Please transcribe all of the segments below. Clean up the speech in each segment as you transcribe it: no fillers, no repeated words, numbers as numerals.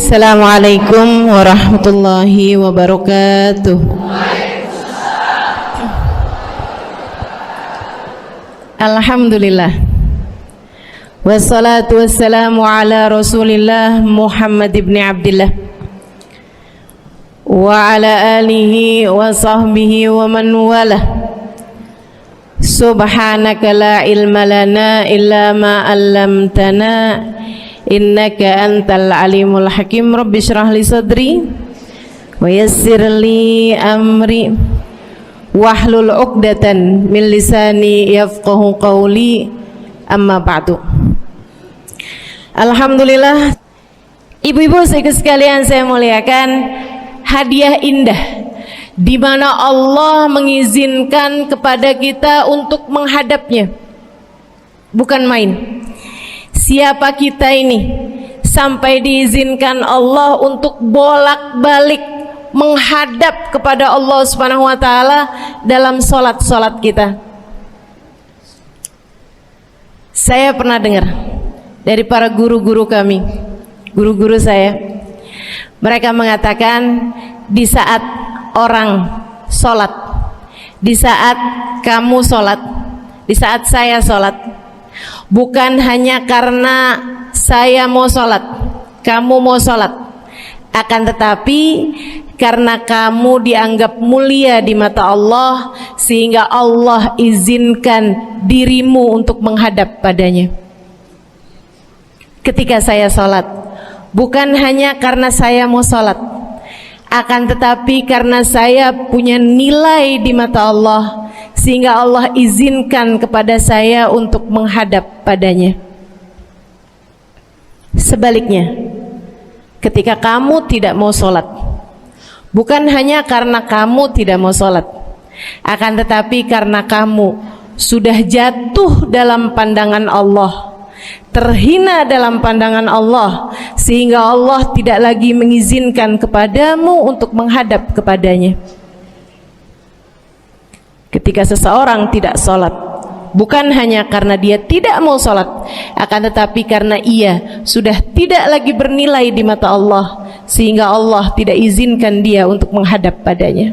Assalamualaikum warahmatullahi wabarakatuh. Alhamdulillah. Wassalatu wassalamu ala Rasulillah Muhammad ibn Abdillah wa ala alihi wa sahbihi wa man walah. Subhanaka la ilma lana illa ma 'allamtana innaka antal alimul hakim. Rabbi shrah li sadri wa yassir li amri wahlul 'uqdatan min lisani yafqahu qawli. Amma ba'du. Alhamdulillah, ibu-ibu sekalian saya muliakan, hadiah indah di mana Allah mengizinkan kepada kita untuk menghadapnya. Bukan main. Siapa kita ini sampai diizinkan Allah untuk bolak-balik menghadap kepada Allah Subhanahu wa taala dalam salat-salat kita. Saya pernah dengar dari para guru-guru kami, guru-guru saya, mereka mengatakan di saat orang salat, di saat kamu salat, di saat saya salat, bukan hanya karena saya mau sholat, kamu mau sholat, akan tetapi karena kamu dianggap mulia di mata Allah, sehingga Allah izinkan dirimu untuk menghadap padanya. Ketika saya sholat, bukan hanya karena saya mau sholat, akan tetapi karena saya punya nilai di mata Allah, sehingga Allah izinkan kepada saya untuk menghadap padanya. Sebaliknya, ketika kamu tidak mau sholat, bukan hanya karena kamu tidak mau sholat, akan tetapi karena kamu sudah jatuh dalam pandangan Allah, terhina dalam pandangan Allah, sehingga Allah tidak lagi mengizinkan kepadamu untuk menghadap kepadanya. Ketika seseorang tidak sholat, bukan hanya karena dia tidak mau sholat, akan tetapi karena ia sudah tidak lagi bernilai di mata Allah, sehingga Allah tidak izinkan dia untuk menghadap padanya.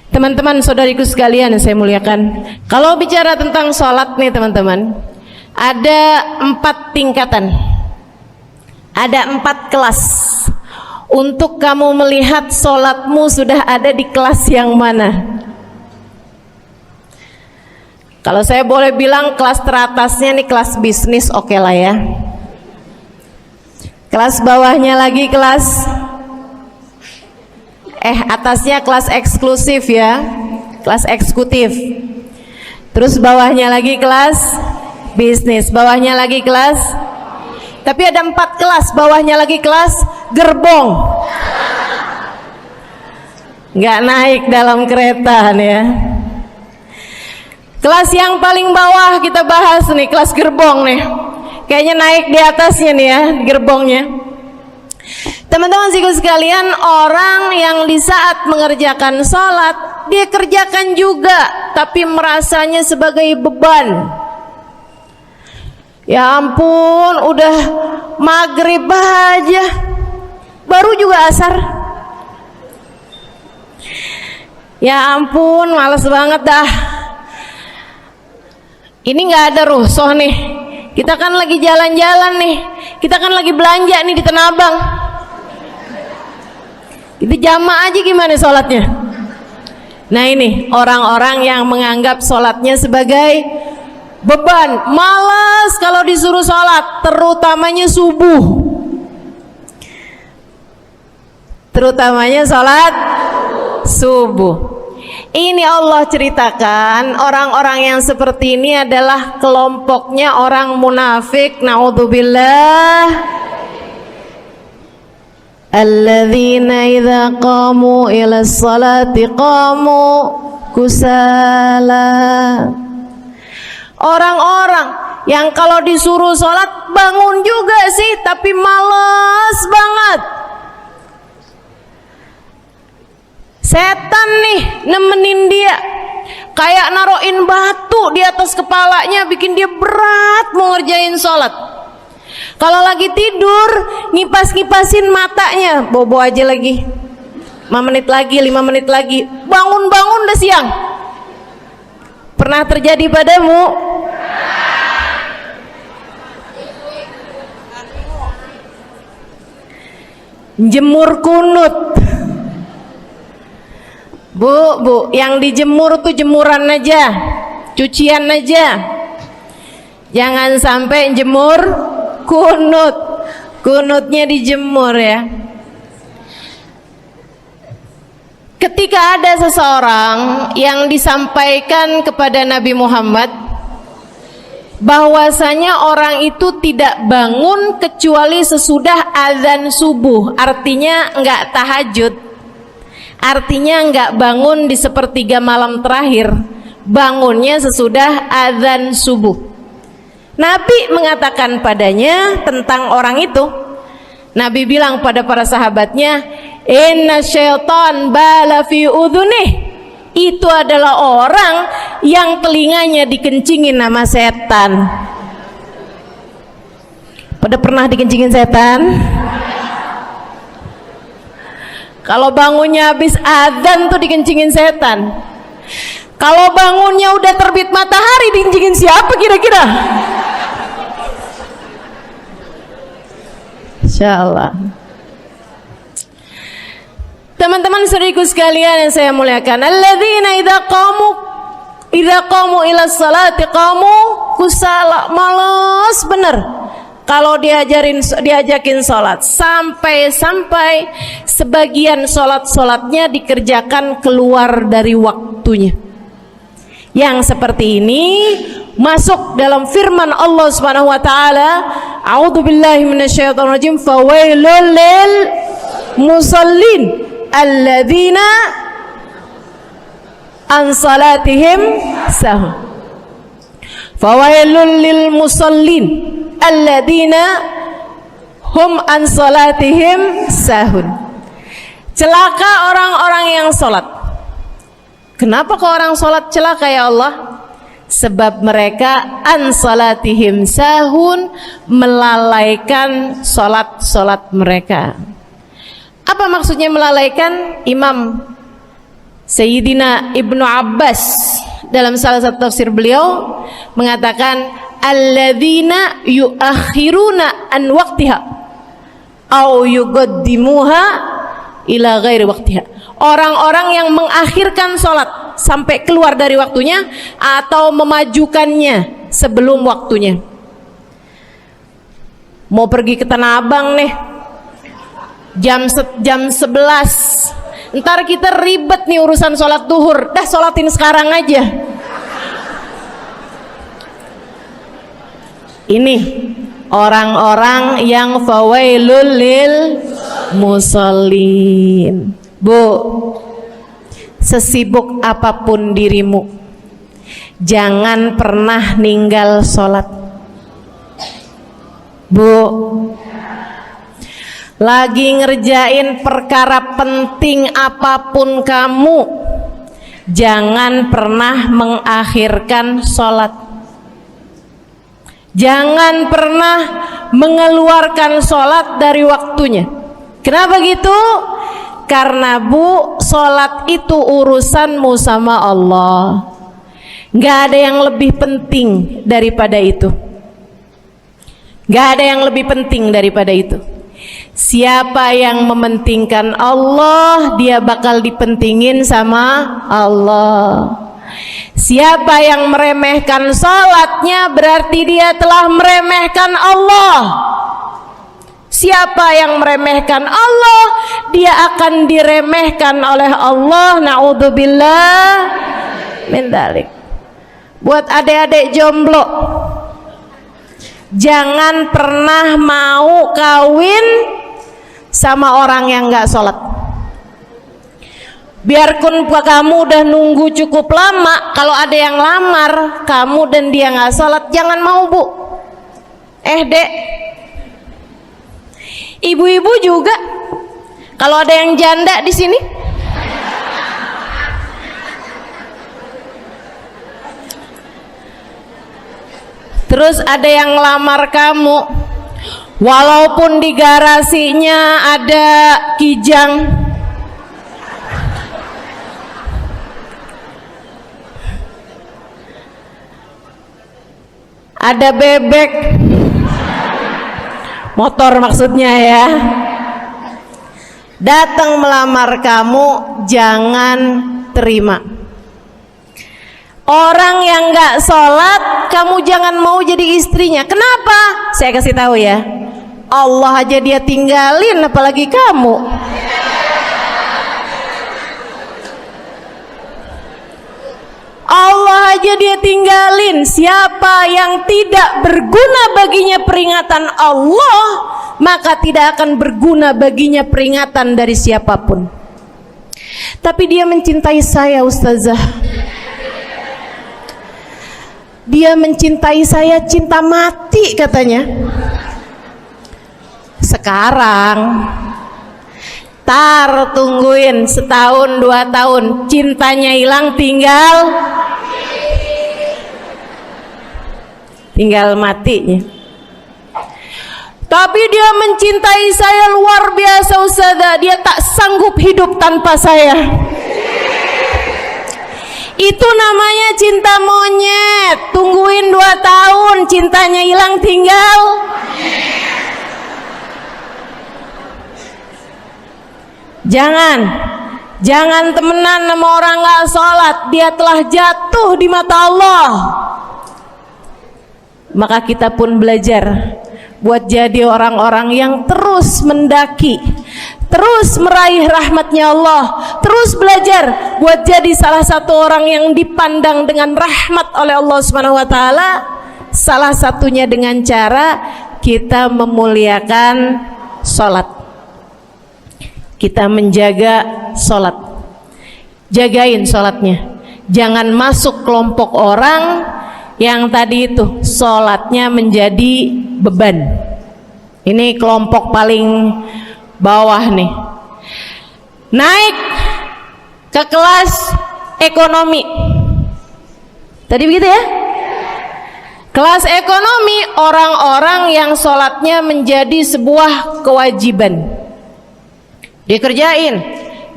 Teman-teman, saudariku sekalian yang saya muliakan, kalau bicara tentang sholat nih teman-teman, ada 4 tingkatan, ada 4 kelas. Untuk kamu melihat sholatmu sudah ada di kelas yang mana. Kalau saya boleh bilang kelas teratasnya nih kelas bisnis, oke lah ya. Kelas bawahnya lagi kelas atasnya kelas eksklusif ya, kelas eksekutif. Terus bawahnya lagi kelas bisnis, bawahnya lagi kelas, tapi ada 4 kelas, bawahnya lagi kelas gerbong. Nggak naik dalam kereta nih ya. Kelas yang paling bawah kita bahas nih, kelas gerbong nih. Kayaknya naik di atasnya nih ya, gerbongnya. Teman-teman sekalian, orang yang di saat mengerjakan sholat, dia kerjakan juga, tapi merasanya sebagai beban. Ya ampun, udah maghrib aja, baru juga asar. Ya ampun, males banget dah. Ini nggak ada rusuh nih. Kita kan lagi jalan-jalan nih. Kita kan lagi belanja nih di Tanah Abang. Itu jamaah aja gimana sholatnya? Nah ini orang-orang yang menganggap sholatnya sebagai beban, malas kalau disuruh sholat, terutamanya subuh. Terutamanya sholat subuh. Ini Allah ceritakan orang-orang yang seperti ini adalah kelompoknya orang munafik, naudzubillah. Alladzina idza qamu ila sholati qamu kusala. Orang-orang yang kalau disuruh sholat bangun juga sih, tapi malas banget. Setan nih nemenin dia, kayak naroin batu di atas kepalanya, bikin dia berat mau ngerjain sholat. Kalau lagi tidur, ngipas-ngipasin matanya, bobo aja lagi. 5 menit lagi, 5 menit lagi. Bangun-bangun udah siang. Pernah terjadi padamu? Jemur kunut. Bu, yang dijemur tuh jemuran aja, cucian aja. Jangan sampai jemur kunut. Kunutnya dijemur ya. Ketika ada seseorang yang disampaikan kepada Nabi Muhammad bahwasanya orang itu tidak bangun kecuali sesudah azan subuh, artinya enggak tahajud, artinya enggak bangun di sepertiga malam terakhir, bangunnya sesudah azan subuh. Nabi mengatakan padanya tentang orang itu. Nabi bilang pada para sahabatnya, inna syaitan bala fi udhunih. Itu adalah orang yang telinganya dikencingin sama setan. Pada pernah dikencingin setan? Kalau bangunnya habis adzan tuh dikencingin setan. Kalau bangunnya udah terbit matahari dikencingin siapa kira-kira? Insyaallah. Teman-teman saudariku sekalian yang saya muliakan, alladzina idza qamu ila salati qamu kusala, malas bener kalau diajakin salat, sampai sebagian salatnya dikerjakan keluar dari waktunya. Yang seperti ini masuk dalam firman Allah Subhanahu wa taala, a'udzubillahi minasyaitonir rajim, fawailul lil musallin alladzina an salatihim sahun. Fawailul lil musallin alladzina hum an salatihim sahun. Celaka orang-orang yang salat. Kenapa kok orang salat celaka ya Allah? Sebab mereka an salatihim sahun, melalaikan salat mereka. Apa maksudnya melalaikan? Imam Sayyidina Ibnu Abbas dalam salah satu tafsir beliau mengatakan alladzina yuakhiruna an waqtiha au yuqaddimuha ila ghairi waqtiha. Orang-orang yang mengakhirkan sholat sampai keluar dari waktunya atau memajukannya sebelum waktunya. Mau pergi ke Tanah Abang nih jam 11, ntar kita ribet nih urusan sholat duhur, dah sholatin sekarang aja. Ini orang-orang yang fawailul lil musallin. Bu, sesibuk apapun dirimu, jangan pernah ninggal sholat. Bu, lagi ngerjain perkara penting apapun kamu, jangan pernah mengakhirkan sholat. Jangan pernah mengeluarkan sholat dari waktunya. Kenapa gitu? Karena bu, sholat itu urusanmu sama Allah. Gak ada yang lebih penting daripada itu. Gak ada yang lebih penting daripada itu. Siapa yang mementingkan Allah, dia bakal dipentingin sama Allah. Siapa yang meremehkan salatnya, berarti dia telah meremehkan Allah. Siapa yang meremehkan Allah, dia akan diremehkan oleh Allah. Na'udzubillah min dzalik. Buat adik-adik jomblo, jangan pernah mau kawin sama orang yang gak sholat. Biarpun kamu udah nunggu cukup lama, kalau ada yang lamar kamu dan dia gak sholat, jangan mau bu. Dek, ibu-ibu juga, kalau ada yang janda di sini, terus ada yang lamar kamu, Walaupun di garasinya ada kijang, ada bebek, motor maksudnya ya, datang melamar kamu, jangan terima. Orang yang nggak sholat, kamu jangan mau jadi istrinya. Kenapa? Saya kasih tahu ya, Allah aja dia tinggalin, apalagi kamu. Allah aja dia tinggalin. Siapa yang tidak berguna baginya peringatan Allah, maka tidak akan berguna baginya peringatan dari siapapun. Tapi dia mencintai saya, Ustazah. Dia mencintai saya cinta mati katanya. Sekarang tar tungguin setahun 2 tahun, cintanya hilang, tinggal matinya. Tapi dia mencintai saya luar biasa, Ustazah. Dia tak sanggup hidup tanpa saya. Itu namanya cinta monyet. Tungguin 2 tahun, cintanya hilang, tinggal. Jangan temenan sama orang gak sholat. Dia telah jatuh di mata Allah. Maka kita pun belajar buat jadi orang-orang yang terus mendaki, terus meraih rahmatnya Allah, terus belajar buat jadi salah satu orang yang dipandang dengan rahmat oleh Allah Subhanahu wa taala. Salah satunya dengan cara kita memuliakan sholat, kita menjaga sholat. Jagain sholatnya, jangan masuk kelompok orang yang tadi itu sholatnya menjadi beban. Ini kelompok paling bawah nih. Naik ke kelas ekonomi. Tadi begitu ya? Kelas ekonomi, orang-orang yang sholatnya menjadi sebuah kewajiban. Dia kerjain,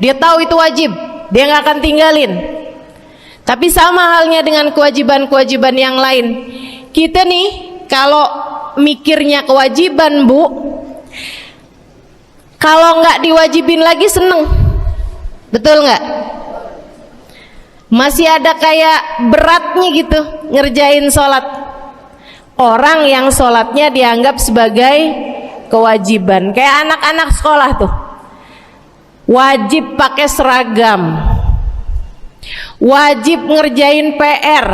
dia tahu itu wajib, dia nggak akan tinggalin. Tapi sama halnya dengan kewajiban-kewajiban yang lain. Kita nih kalau mikirnya kewajiban, Bu, kalau nggak diwajibin lagi seneng, betul nggak? Masih ada kayak beratnya gitu ngerjain sholat. Orang yang sholatnya dianggap sebagai kewajiban, kayak anak-anak sekolah tuh, wajib pakai seragam, wajib ngerjain PR.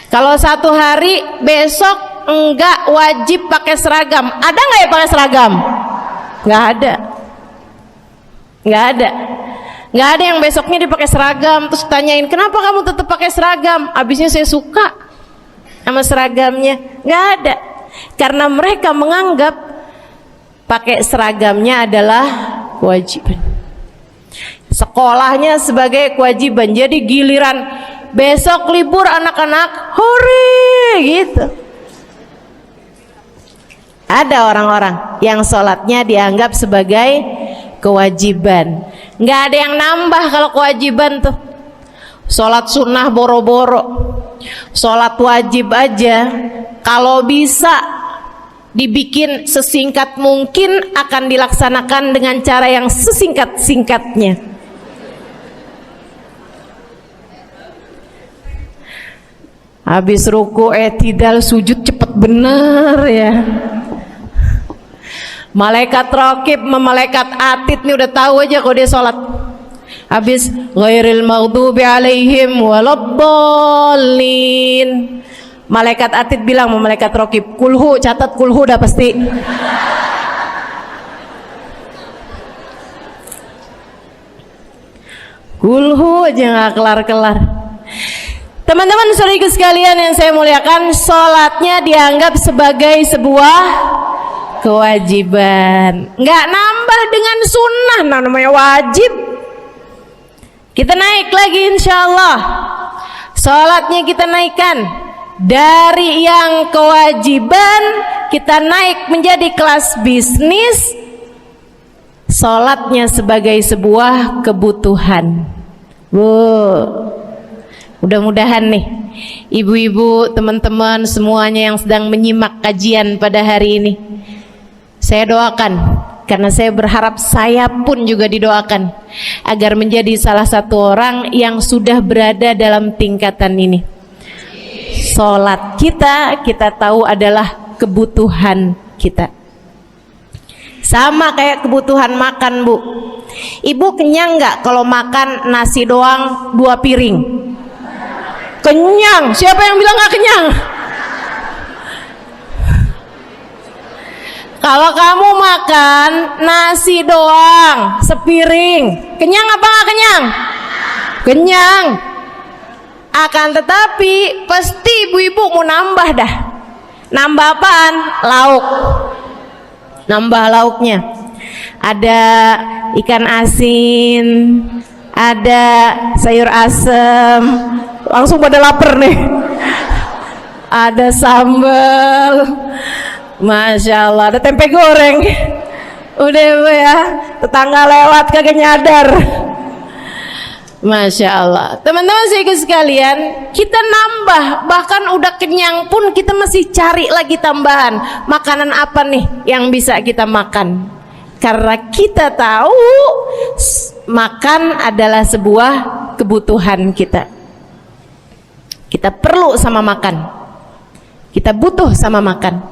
Kalau satu hari, besok enggak wajib pakai seragam. Ada nggak ya pakai seragam? Nggak ada. Nggak ada yang besoknya dipakai seragam. Terus tanyain, kenapa kamu tetap pakai seragam? Abisnya saya suka sama seragamnya. Nggak ada. Karena mereka menganggap pakai seragamnya adalah kewajiban. Sekolahnya sebagai kewajiban. Jadi giliran besok libur anak-anak, hore gitu. Ada orang-orang yang sholatnya dianggap sebagai kewajiban. Nggak ada yang nambah kalau kewajiban tuh. Sholat sunnah boro-boro, sholat wajib aja kalau bisa dibikin sesingkat mungkin akan dilaksanakan dengan cara yang sesingkat-singkatnya. Habis ruku i'tidal sujud cepet bener ya. Malaikat raqib sama malaikat atid nih udah tahu aja kalau dia sholat. Habis ghairil maghdubi alaihim waladdallin, malaikat atid bilang sama malaikat raqib, kulhu, catat kulhu dah pasti. Kulhu aja nggak kelar-kelar. Teman-teman saudariku sekalian yang saya muliakan, sholatnya dianggap sebagai sebuah kewajiban, nggak nambah dengan sunnah. Namanya wajib. Kita naik lagi insya Allah, sholatnya kita naikkan dari yang kewajiban kita naik menjadi kelas bisnis, sholatnya sebagai sebuah kebutuhan. Mudah-mudahan nih ibu-ibu, teman-teman semuanya yang sedang menyimak kajian pada hari ini, saya doakan, karena saya berharap saya pun juga didoakan agar menjadi salah satu orang yang sudah berada dalam tingkatan ini. Sholat kita tahu adalah kebutuhan kita, sama kayak kebutuhan makan, Bu. Ibu kenyang nggak kalau makan nasi doang 2 piring? Kenyang. Siapa yang bilang nggak kenyang? Kalau kamu makan nasi doang sepiring, kenyang apa nggak kenyang? Kenyang. Akan tetapi pasti ibu-ibu mau nambah dah. Nambah apaan? Lauk. Nambah lauknya. Ada ikan asin, ada sayur asem. Langsung pada lapar nih. Ada sambal. Masya Allah, ada tempe goreng. Udah Bu ya, tetangga lewat kagak nyadar. Masya Allah. Teman-teman sekalian, kita nambah, bahkan udah kenyang pun kita masih cari lagi tambahan. Makanan apa nih yang bisa kita makan? Karena kita tahu makan adalah sebuah kebutuhan kita. Kita perlu sama makan, kita butuh sama makan.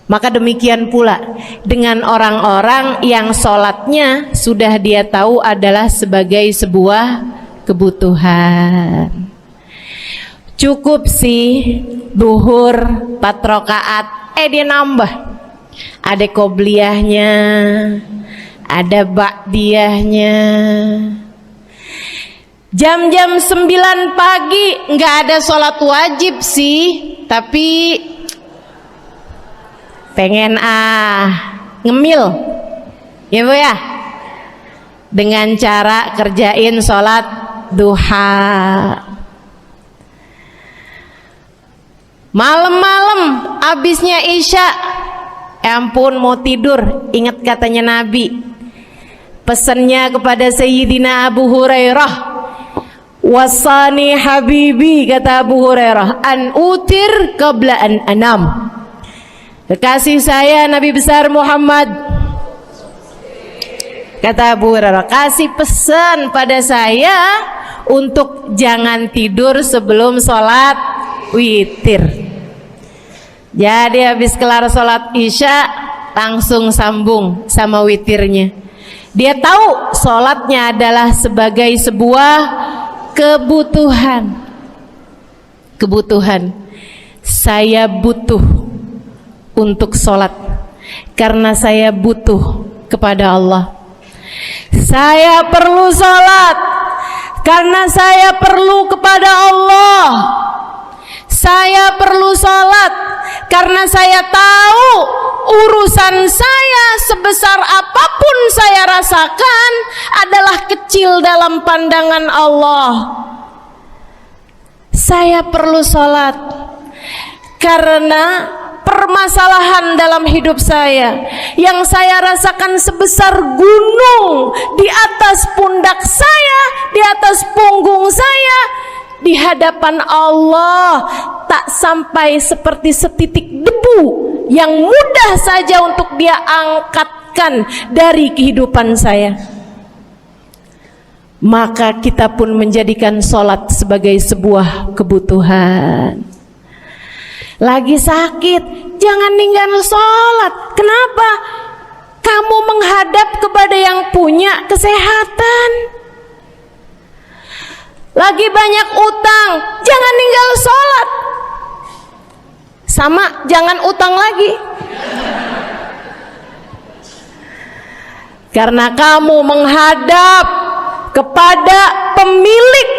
Maka demikian pula dengan orang-orang yang sholatnya sudah dia tahu adalah sebagai sebuah kebutuhan. Cukup sih duhur 4 rakaat, dia nambah. Ada qobliyahnya, ada ba'diyahnya. Jam-jam 9 pagi nggak ada sholat wajib sih, tapi pengen ngemil ya Bu ya, dengan cara kerjain sholat duha. Malam-malam abisnya isya, ampun mau tidur, ingat katanya Nabi, pesannya kepada Sayyidina Abu Hurairah, wasani habibi, kata Abu Hurairah, an utir qabla an anam. Kekasih saya Nabi besar Muhammad, kata Abu Hurairah, kasih pesan pada saya untuk jangan tidur sebelum sholat witir. Jadi habis kelar sholat isya langsung sambung sama witirnya. Dia tahu sholatnya adalah sebagai sebuah kebutuhan. Kebutuhan. Saya butuh untuk sholat karena saya butuh kepada Allah. Saya perlu sholat karena saya perlu kepada Allah. Saya perlu sholat karena saya tahu urusan saya sebesar apapun saya rasakan adalah kecil dalam pandangan Allah. Saya perlu sholat karena permasalahan dalam hidup saya yang saya rasakan sebesar gunung di atas pundak saya, di atas punggung saya, di hadapan Allah tak sampai seperti setitik debu yang mudah saja untuk Dia angkatkan dari kehidupan saya. Maka kita pun menjadikan sholat sebagai sebuah kebutuhan. Lagi sakit, jangan ninggalin sholat. Kenapa? Kamu menghadap kepada yang punya kesehatan. Lagi banyak utang, jangan ninggal sholat. Sama, jangan utang lagi. Karena kamu menghadap kepada pemilik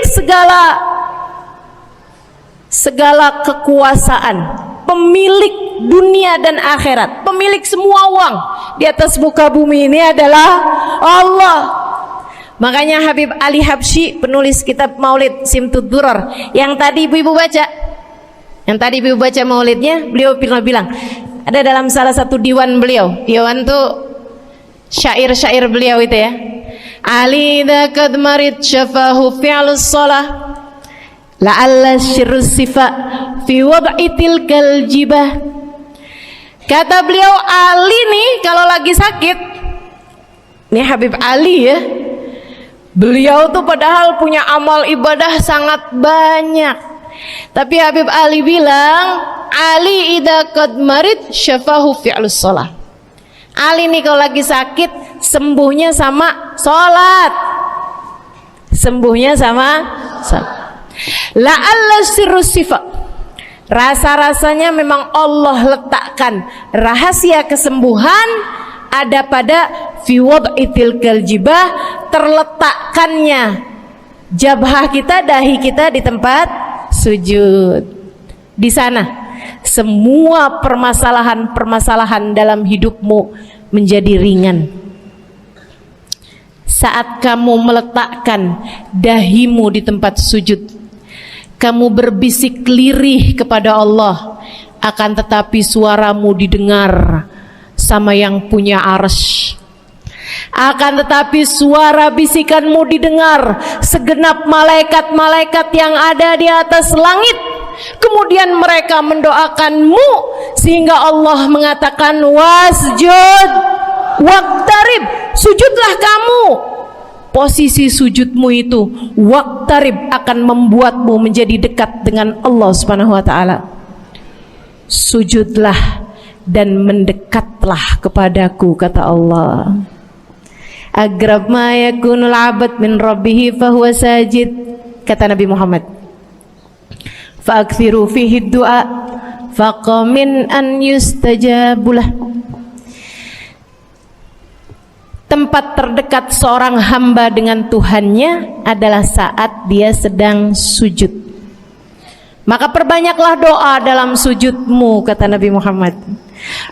segala kekuasaan, pemilik dunia dan akhirat, pemilik semua uang di atas muka bumi ini adalah Allah. Makanya Habib Ali Habsyi, penulis kitab Maulid Simtud Durar yang tadi ibu-ibu baca, Yang tadi Ibu baca maulidnya, beliau pernah bilang, ada dalam salah satu diwan beliau. Diwan tuh syair-syair beliau itu ya. Ali idza kad marid syafahu fi'lus shalah la'alla syirru sifa fi wad'i tilkal jibah. Kata beliau, Ali nih kalau lagi sakit, ini Habib Ali ya, beliau tuh padahal punya amal ibadah sangat banyak, tapi Habib Ali bilang, Ali idza qad marid syafahu fi'lus shalah. Ali nih kalau lagi sakit, sembuhnya sama sholat, sembuhnya sama sholat. La'alla sirru sifa, rasa-rasanya memang Allah letakkan rahasia kesembuhan ada pada fi wad'i tilkal jibah, terletakkannya jabhah kita, dahi kita di tempat sujud. Di sana semua permasalahan-permasalahan dalam hidupmu menjadi ringan. Saat kamu meletakkan dahimu di tempat sujud, kamu berbisik lirih kepada Allah, akan tetapi suaramu didengar sama yang punya arsy. Akan tetapi suara bisikanmu didengar segenap malaikat-malaikat yang ada di atas langit. Kemudian mereka mendoakanmu sehingga Allah mengatakan wasjud waqtarib, sujudlah kamu. Posisi sujudmu itu waqtarib akan membuatmu menjadi dekat dengan Allah Subhanahu wa taala. Sujudlah dan mendekatlah kepadaku, kata Allah. Agrab ma yakunul abad min rabbih fahuwa sajid, kata Nabi Muhammad. Fa'akthiru fihi du'a faqamin an yustajabulah. Tempat terdekat seorang hamba dengan Tuhannya adalah saat dia sedang sujud. Maka perbanyaklah doa dalam sujudmu, kata Nabi Muhammad.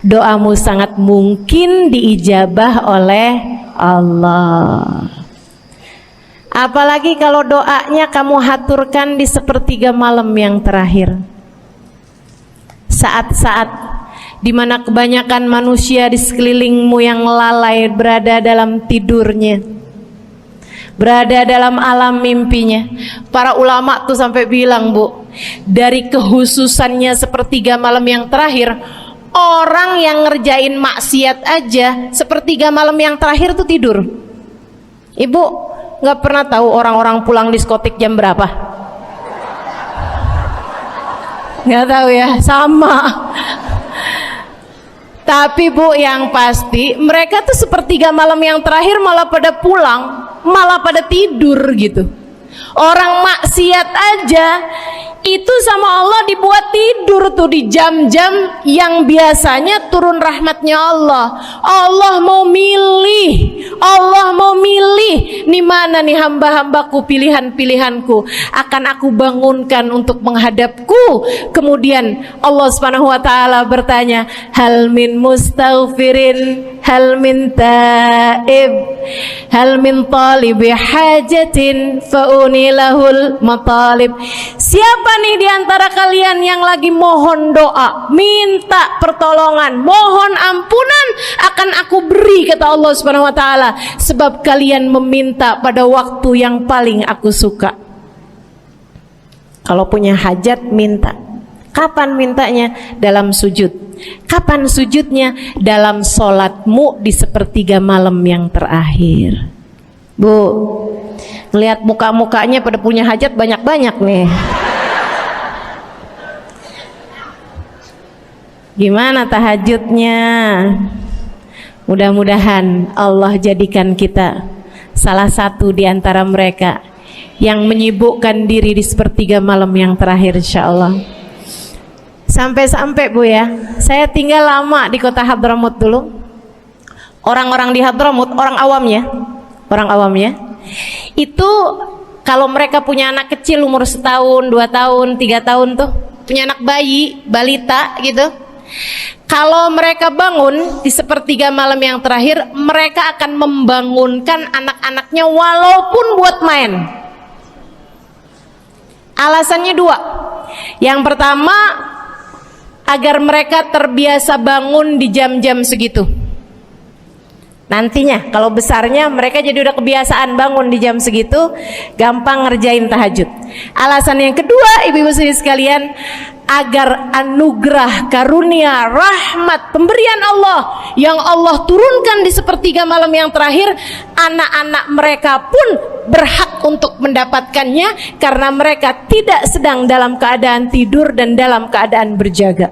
Doamu sangat mungkin diijabah oleh Allah. Apalagi kalau doanya kamu haturkan di sepertiga malam yang terakhir, saat-saat di mana kebanyakan manusia di sekelilingmu yang lalai berada dalam tidurnya, berada dalam alam mimpinya. Para ulama tuh sampai bilang, Bu, dari kehususannya sepertiga malam yang terakhir, orang yang ngerjain maksiat aja sepertiga malam yang terakhir tuh tidur. Ibu nggak pernah tahu orang-orang pulang diskotik jam berapa? Nggak tahu ya, sama. Tapi Bu, yang pasti mereka tuh sepertiga malam yang terakhir malah pada pulang, malah pada tidur gitu. Orang maksiat aja itu sama Allah dibuat tidur tuh di jam-jam yang biasanya turun rahmatnya Allah. Allah mau milih nih mana nih hamba-hambaku, pilihan-pilihanku akan aku bangunkan untuk menghadapku. Kemudian Allah Subhanahu wa taala bertanya, hal min mustaghfirin, hal min taib, hal min talibi hajatin faunilahul matalib. Siapa nih di antara kalian yang lagi mohon doa, minta pertolongan, mohon ampunan, akan aku beri, kata Allah Subhanahu wa taala, sebab kalian meminta pada waktu yang paling aku suka. Kalau punya hajat minta. Kapan mintanya? Dalam sujud. Kapan sujudnya? Dalam sholatmu di sepertiga malam yang terakhir. Bu, ngelihat muka-mukanya pada punya hajat banyak-banyak nih. Gimana tahajudnya? Mudah-mudahan Allah jadikan kita salah satu di antara mereka yang menyibukkan diri di sepertiga malam yang terakhir, insyaallah. Sampai-sampai Bu ya, saya tinggal lama di kota Hadramut dulu. Orang-orang di Hadramut, orang awamnya, itu kalau mereka punya anak kecil umur 1 tahun, 2 tahun, 3 tahun tuh, punya anak bayi, balita gitu, kalau mereka bangun di sepertiga malam yang terakhir, mereka akan membangunkan anak-anaknya walaupun buat main. Alasannya 2. Yang pertama, agar mereka terbiasa bangun di jam-jam segitu. Nantinya kalau besarnya mereka jadi udah kebiasaan bangun di jam segitu, gampang ngerjain tahajud. Alasan yang kedua, ibu-ibu sekalian, agar anugerah, karunia, rahmat, pemberian Allah yang Allah turunkan di sepertiga malam yang terakhir, anak-anak mereka pun berhak untuk mendapatkannya karena mereka tidak sedang dalam keadaan tidur dan dalam keadaan berjaga.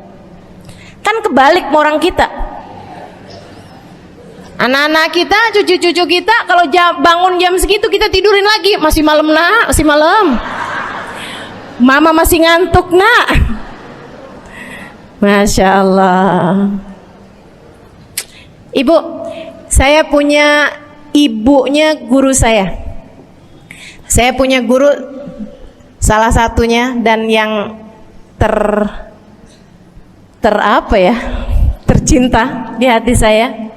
Kan kebalik orang kita. Anak-anak kita, cucu-cucu kita kalau bangun jam segitu kita tidurin lagi, masih malam nak, masih malam. Mama masih ngantuk nak. Masya Allah. Ibu, saya punya ibunya guru saya. Saya punya guru salah satunya dan yang tercinta di hati saya,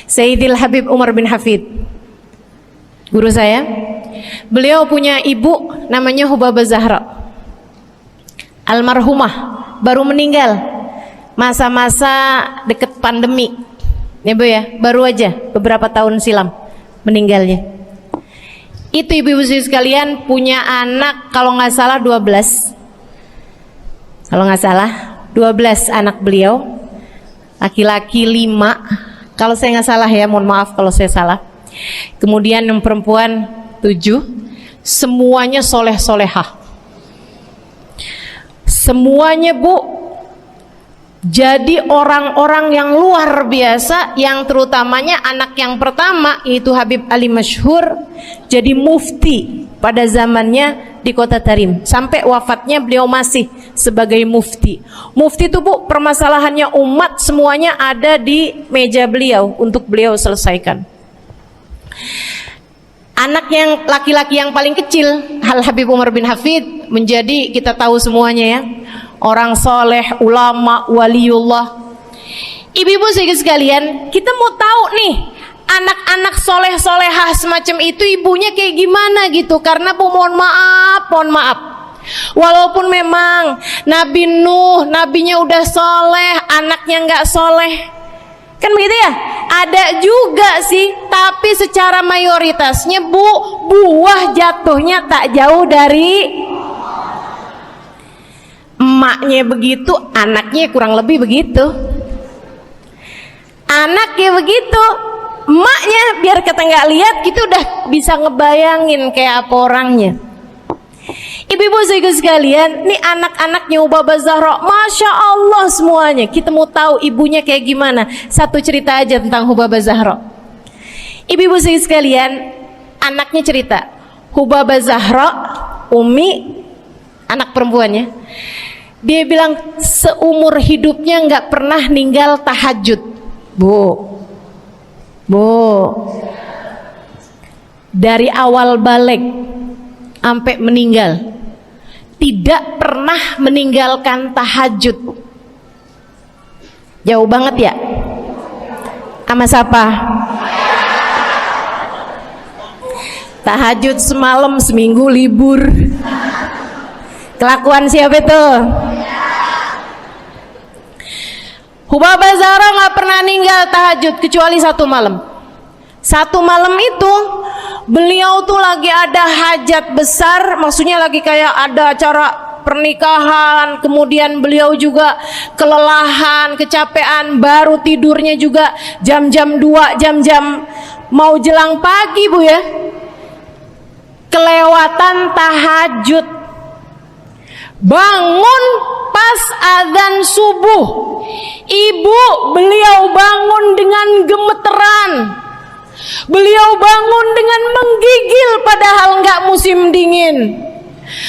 Sayyidil Habib Umar bin Hafid, guru saya. Beliau punya ibu namanya Hubabah Zahra, almarhumah, baru meninggal masa-masa deket pandemi ya Bu ya, baru aja beberapa tahun silam meninggalnya. Itu ibu-ibu sekalian punya anak kalau nggak salah 12, kalau nggak salah 12 anak beliau, laki-laki 5 kalau saya nggak salah ya, mohon maaf kalau saya salah. Kemudian yang perempuan 7, semuanya soleh-solehah. Semuanya Bu, jadi orang-orang yang luar biasa, yang terutamanya anak yang pertama yaitu Habib Ali Masyhur, jadi mufti pada zamannya di Kota Tarim. Sampai wafatnya beliau masih sebagai mufti. Mufti itu Bu, permasalahannya umat semuanya ada di meja beliau untuk beliau selesaikan. Anak yang laki-laki yang paling kecil, Al Habib Umar bin Hafid, menjadi kita tahu semuanya ya, orang soleh, ulama, waliullah. Ibu-ibu sekalian, kita mau tahu nih, anak-anak soleh-solehah semacam itu ibunya kayak gimana gitu. Karena Bu, mohon maaf, walaupun memang Nabi Nuh, nabinya udah soleh, anaknya nggak soleh, kan begitu ya, ada juga sih, tapi secara mayoritasnya Bu, buah jatuhnya tak jauh dari emaknya begitu, anaknya kurang lebih begitu. Anaknya begitu, emaknya biar kita nggak lihat kita udah bisa ngebayangin kayak apa orangnya. Ibu-ibu sekalian, nih anak-anaknya Hubabah Zahra, Masya Allah semuanya. Kita mau tahu ibunya kayak gimana. Satu cerita aja tentang Hubabah Zahra. Ibu-ibu sekalian, anaknya cerita, Hubabah Zahra, Umi, anak perempuannya, dia bilang seumur hidupnya nggak pernah ninggal tahajud. Bu, dari awal balik sampai meninggal tidak pernah meninggalkan tahajud. Jauh banget ya. Sama siapa? Tahajud semalam, seminggu libur. Kelakuan siapa itu? Hubabah Zahra nggak pernah ninggal tahajud kecuali satu malam. Satu malam itu beliau tuh lagi ada hajat besar, maksudnya lagi kayak ada acara pernikahan, kemudian beliau juga kelelahan, kecapean, baru tidurnya juga jam-jam 2, jam-jam mau jelang pagi Bu ya, kelewatan tahajud. Bangun pas azan subuh, ibu beliau bangun dengan gemeteran. Beliau bangun dengan menggigil padahal nggak musim dingin.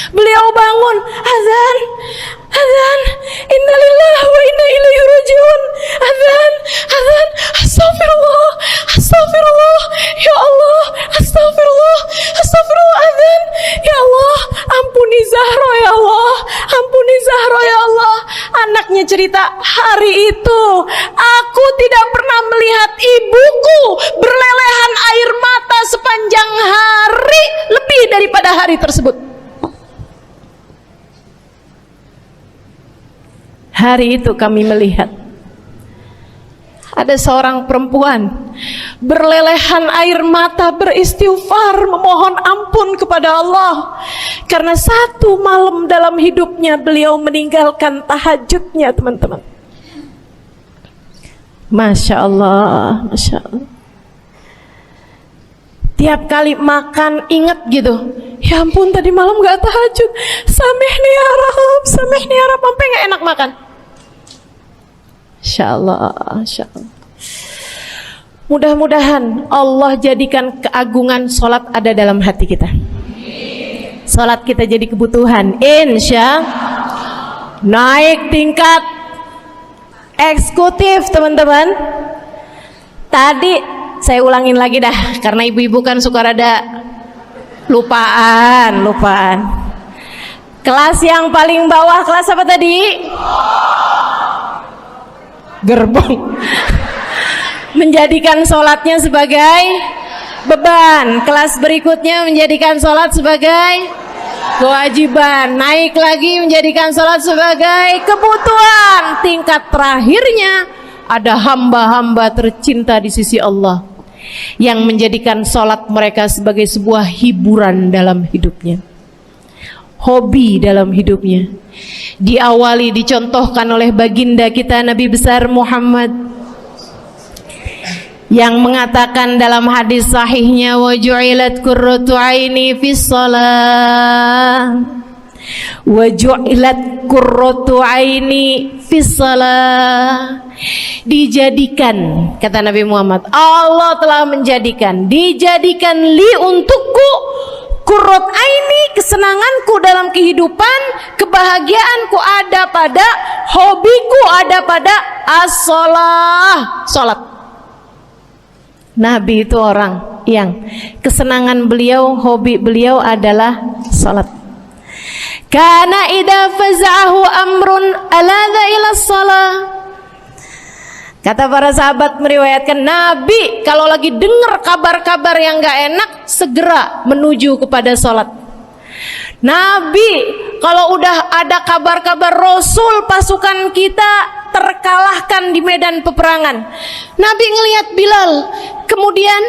Beliau bangun, azan, innalillahi wa inna ilaihi rajiun, azan, astagfirullah, ya Allah, astagfirullah, azan, ya Allah, ampuni Zahra ya Allah, ampuni Zahra ya Allah. Anaknya cerita, hari itu aku tidak pernah melihat ibuku berlelehan air mata sepanjang hari lebih daripada hari tersebut. Hari itu kami melihat ada seorang perempuan berlelehan air mata beristighfar memohon ampun kepada Allah karena satu malam dalam hidupnya beliau meninggalkan tahajudnya, teman-teman. Masya Allah, Masya Allah. Tiap kali makan ingat gitu, ya ampun tadi malam gak tahajud, samihni ya Rab, samihni ya Rab, sampai gak enak makan. Insya Allah, insya Allah. Mudah-mudahan Allah jadikan keagungan sholat ada dalam hati kita. Sholat kita jadi kebutuhan, insya Allah. Naik tingkat eksekutif, teman-teman. Tadi saya ulangin lagi dah, karena ibu-ibu kan suka rada lupaan. Kelas yang paling bawah, kelas apa tadi? Gerbong. Menjadikan sholatnya sebagai beban. Kelas berikutnya menjadikan sholat sebagai kewajiban. Naik lagi menjadikan sholat sebagai kebutuhan. Tingkat terakhirnya ada hamba-hamba tercinta di sisi Allah yang menjadikan sholat mereka sebagai sebuah hiburan dalam hidupnya, hobi dalam hidupnya. Diawali, dicontohkan oleh baginda kita Nabi besar Muhammad yang mengatakan dalam hadis sahihnya, wa ju'ilat qurratu aini fis shalah, wa ju'ilat qurratu aini fis shalah. Dijadikan, kata Nabi Muhammad, Allah telah menjadikan, dijadikan li untukku qurrat aini, kesenanganku dalam kehidupan, kebahagiaanku ada pada, hobiku ada pada as-shalah, salat. Nabi itu orang yang kesenangan beliau, hobi beliau adalah salat. Kana idza faza'ahu amrun aladha ila shalah. Kata para sahabat meriwayatkan, Nabi kalau lagi dengar kabar-kabar yang gak enak segera menuju kepada salat. Nabi kalau udah ada kabar-kabar Rasul pasukan kita terkalahkan di medan peperangan, Nabi ngelihat Bilal. Kemudian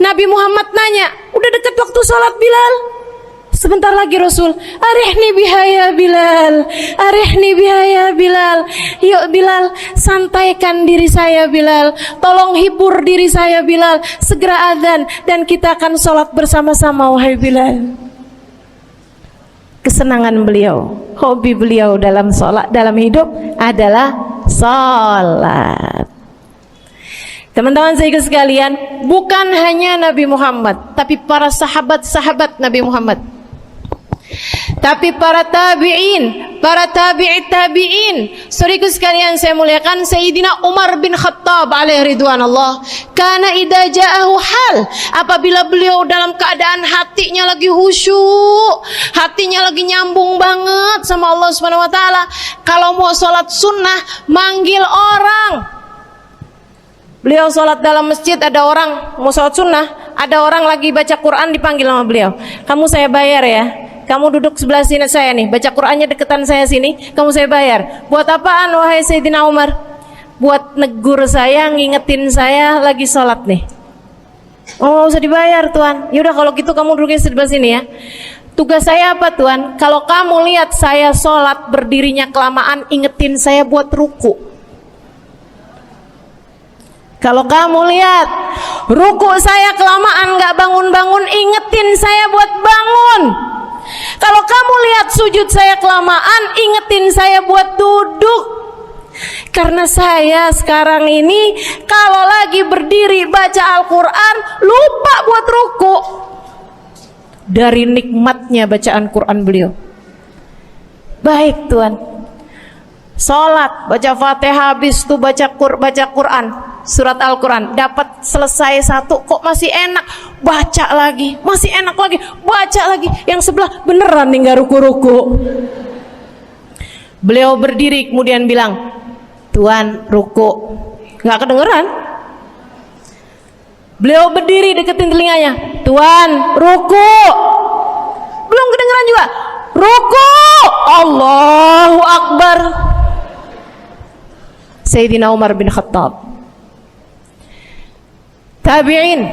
Nabi Muhammad nanya, udah dekat waktu sholat Bilal? Sebentar lagi Rasul, arihni bihaya Bilal, arihni bihaya Bilal. Yuk Bilal, santaikan diri saya Bilal, tolong hibur diri saya Bilal. Segera azan dan kita akan sholat bersama-sama wahai Bilal. Kesenangan beliau, hobi beliau dalam sholat, dalam hidup adalah sholat. Teman-teman saya sekalian, bukan hanya Nabi Muhammad, tapi para sahabat-sahabat Nabi Muhammad, tapi para tabi'in, para tabi'it tabi'in. Saudaraku sekalian saya muliakan, Sayyidina Umar bin Khattab alaihi ridwanullah, kana idza ja'ahu hal, apabila beliau dalam keadaan hatinya lagi khusyuk, hatinya lagi nyambung banget sama Allah Subhanahu wa taala, kalau mau sholat sunnah manggil orang. Beliau sholat dalam masjid, ada orang mau sholat sunnah, ada orang lagi baca Quran, dipanggil sama beliau. Kamu saya bayar ya, kamu duduk sebelah sini saya nih, baca Qurannya deketan saya sini, kamu saya bayar. Buat apaan wahai Sayyidina Umar? Buat negur saya, ngingetin saya lagi sholat nih. Oh usah dibayar Tuan. Yaudah kalau gitu kamu duduknya sebelah sini ya. Tugas saya apa Tuan? Kalau kamu lihat saya sholat berdirinya kelamaan, ingetin saya buat ruku. Kalau kamu lihat ruku saya kelamaan gak bangun-bangun, ingetin saya buat bangun. Kalau kamu lihat sujud saya kelamaan, ingetin saya buat duduk. Karena saya sekarang ini kalau lagi berdiri baca Al-Quran lupa buat ruku. Dari nikmatnya bacaan Quran beliau. Baik Tuan, sholat, baca Fatihah, habis itu baca Quran, surat Al-Quran, dapat selesai satu, kok masih enak, baca lagi, masih enak lagi, baca lagi, yang sebelah beneran nih gak ruku-ruku. Beliau berdiri kemudian bilang, Tuan ruku, gak kedengeran. Beliau berdiri deketin telinganya, Tuan ruku, belum kedengeran juga, ruku, Allahu Akbar. Sayyidina Umar bin Khattab. Tabi'in,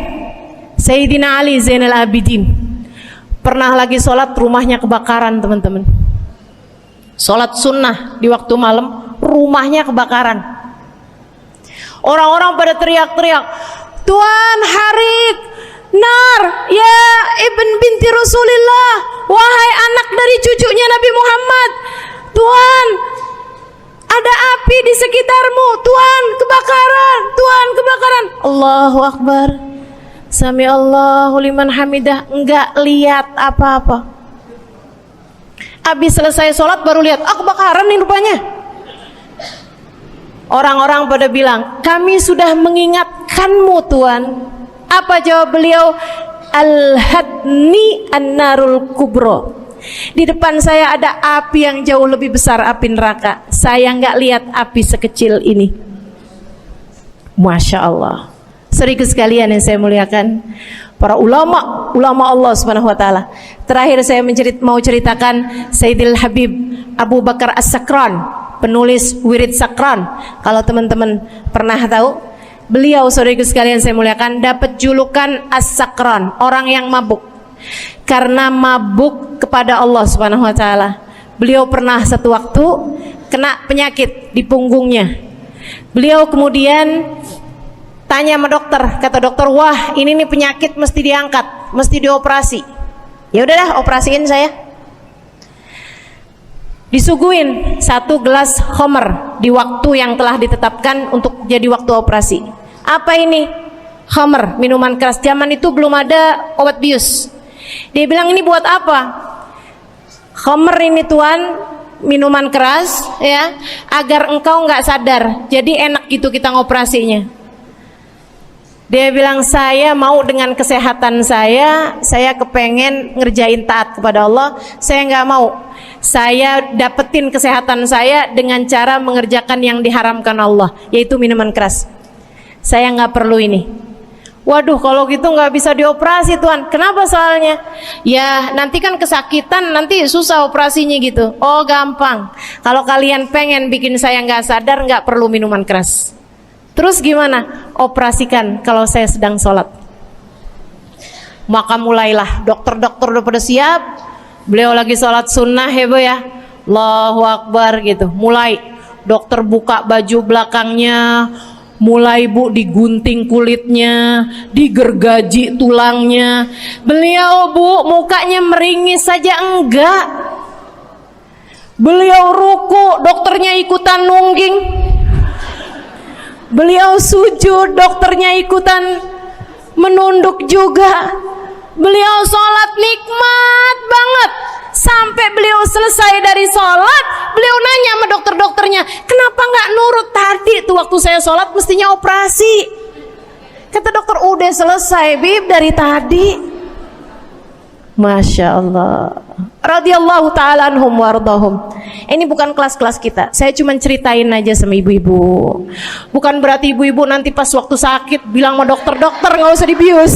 Sayyidina Ali Zainal Abidin. Pernah lagi sholat, rumahnya kebakaran, teman-teman. Sholat sunnah di waktu malam, rumahnya kebakaran. Orang-orang pada teriak-teriak, Tuhan, harik, nar, ya ibn binti Rasulillah, wahai anak dari cucunya Nabi Muhammad, Tuhan, ada api di sekitarmu, Tuhan, kebakaran, Tuhan, kebakaran. Allahu Akbar, Sami Allahu liman hamidah. Enggak lihat apa-apa. Habis selesai sholat baru lihat, kebakaran nih rupanya. Orang-orang pada bilang, kami sudah mengingatkanmu Tuhan. Apa jawab beliau? Al-hadni an-narul kubro. Di depan saya ada api yang jauh lebih besar, api neraka. Saya nggak lihat api sekecil ini. Masya Allah. Saudaraku sekalian yang saya muliakan, para ulama Allah Subhanahu wa taala. Terakhir saya mau ceritakan Sayyidil Habib Abu Bakar As-Sakran, penulis Wirid Sakran. Kalau teman-teman pernah tahu, beliau, saudaraku sekalian saya muliakan, dapat julukan As-Sakran, orang yang mabuk. Karena mabuk kepada Allah Subhanahu wa taala. Beliau pernah satu waktu kena penyakit di punggungnya. Beliau kemudian tanya sama dokter, kata dokter, wah ini nih penyakit mesti diangkat, mesti dioperasi. Ya udahlah, operasiin saya. Disuguhin satu gelas khamr di waktu yang telah ditetapkan untuk jadi waktu operasi. Apa ini? Khamr, minuman keras. Zaman itu belum ada obat bius. Dia bilang, ini buat apa? Khamr ini Tuhan, minuman keras ya, agar engkau nggak sadar. Jadi enak gitu kita ngoperasinya. Dia bilang, saya mau dengan kesehatan saya kepengen ngerjain taat kepada Allah. Saya nggak mau, saya dapetin kesehatan saya dengan cara mengerjakan yang diharamkan Allah, yaitu minuman keras. Saya nggak perlu ini. Waduh, kalau gitu nggak bisa dioperasi Tuhan. Kenapa soalnya? Ya nanti kan kesakitan, nanti susah operasinya gitu. Oh gampang, kalau kalian pengen bikin saya nggak sadar, nggak perlu minuman keras. Terus gimana? Operasikan kalau saya sedang sholat. Maka mulailah, dokter-dokter udah pada siap. Beliau lagi sholat sunnah ya Bu ya, Allahu Akbar gitu. Mulai dokter buka baju belakangnya, mulai Bu digunting kulitnya, digergaji tulangnya. Beliau Bu mukanya meringis saja enggak. Beliau ruku, dokternya ikutan nungging. Beliau sujud, dokternya ikutan menunduk juga. Beliau sholat nikmat banget. Sampai beliau selesai dari sholat, beliau nanya sama dokter-dokternya, kenapa nggak nurut tadi tuh waktu saya sholat mestinya operasi? Kata dokter, udah selesai Bib dari tadi. Masya Allah, radhiyallahu ta'ala anhum wardahum. Ini bukan kelas-kelas kita, saya cuma ceritain aja sama ibu-ibu. Bukan berarti ibu-ibu nanti pas waktu sakit bilang sama dokter-dokter nggak usah dibius.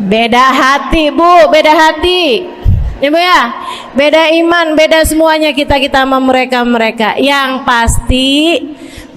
Beda hati Bu, beda hati Ibu ya, beda iman, beda semuanya kita sama mereka. Yang pasti,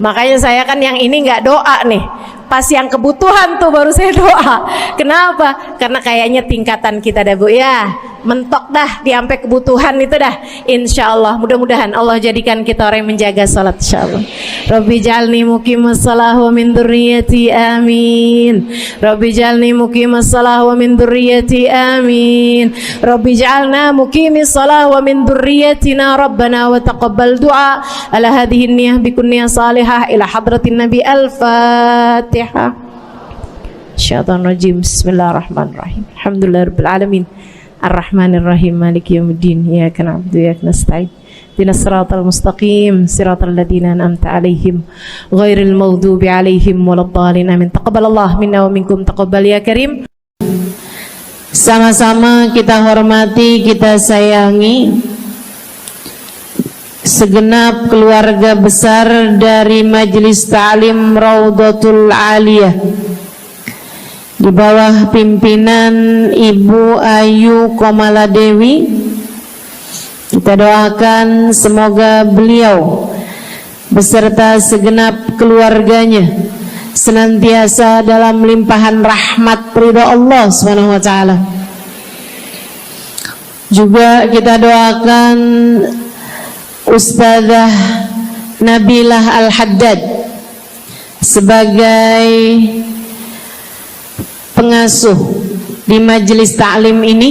makanya saya kan yang ini nggak doa nih. Pas yang kebutuhan tuh baru saya doa. Kenapa? Karena kayaknya tingkatan kita dah Bu ya, mentok dah di sampai kebutuhan itu dah. Insya Allah, mudah-mudahan Allah jadikan kita orang yang menjaga salat insya Allah. Rabbi jalni muqimas salah wa min dzurriyyati amin. Rabbi jalni muqimas salah wa min dzurriyyati amin. Rabbi jalna muqimis salah wa min dzurriyyatina rabbana wa taqabbal du'a. Ala hadhihi niyyah bikun niyyah salihah ila hadratin nabi al-fatihah. Syaitan rajim. Bismillahirrahmanirrahim. Alhamdulillahirabbil alamin. Ar-Rahmanir-Rahim. Maliki yaumiddin. Iyyaka na'budu wa iyyaka nasta'in. Ihdinas siratal mustaqim. Siratal ladzina an'amta 'alaihim ghairil maghdubi 'alaihim waladdallin. Amin. Taqabbalallahu minna wa minkum. Taqabbal ya karim. Sama-sama kita hormati, kita sayangi segenap keluarga besar dari Majelis Ta'lim Raudhatul Aliyah di bawah pimpinan Ibu Ayu Komaladewi Kita doakan semoga beliau beserta segenap keluarganya senantiasa dalam limpahan rahmat ridha Allah Subhanahu wa taala. Juga kita doakan Ustazah Nabilah Al-Haddad sebagai pengasuh di majelis ta'lim ini,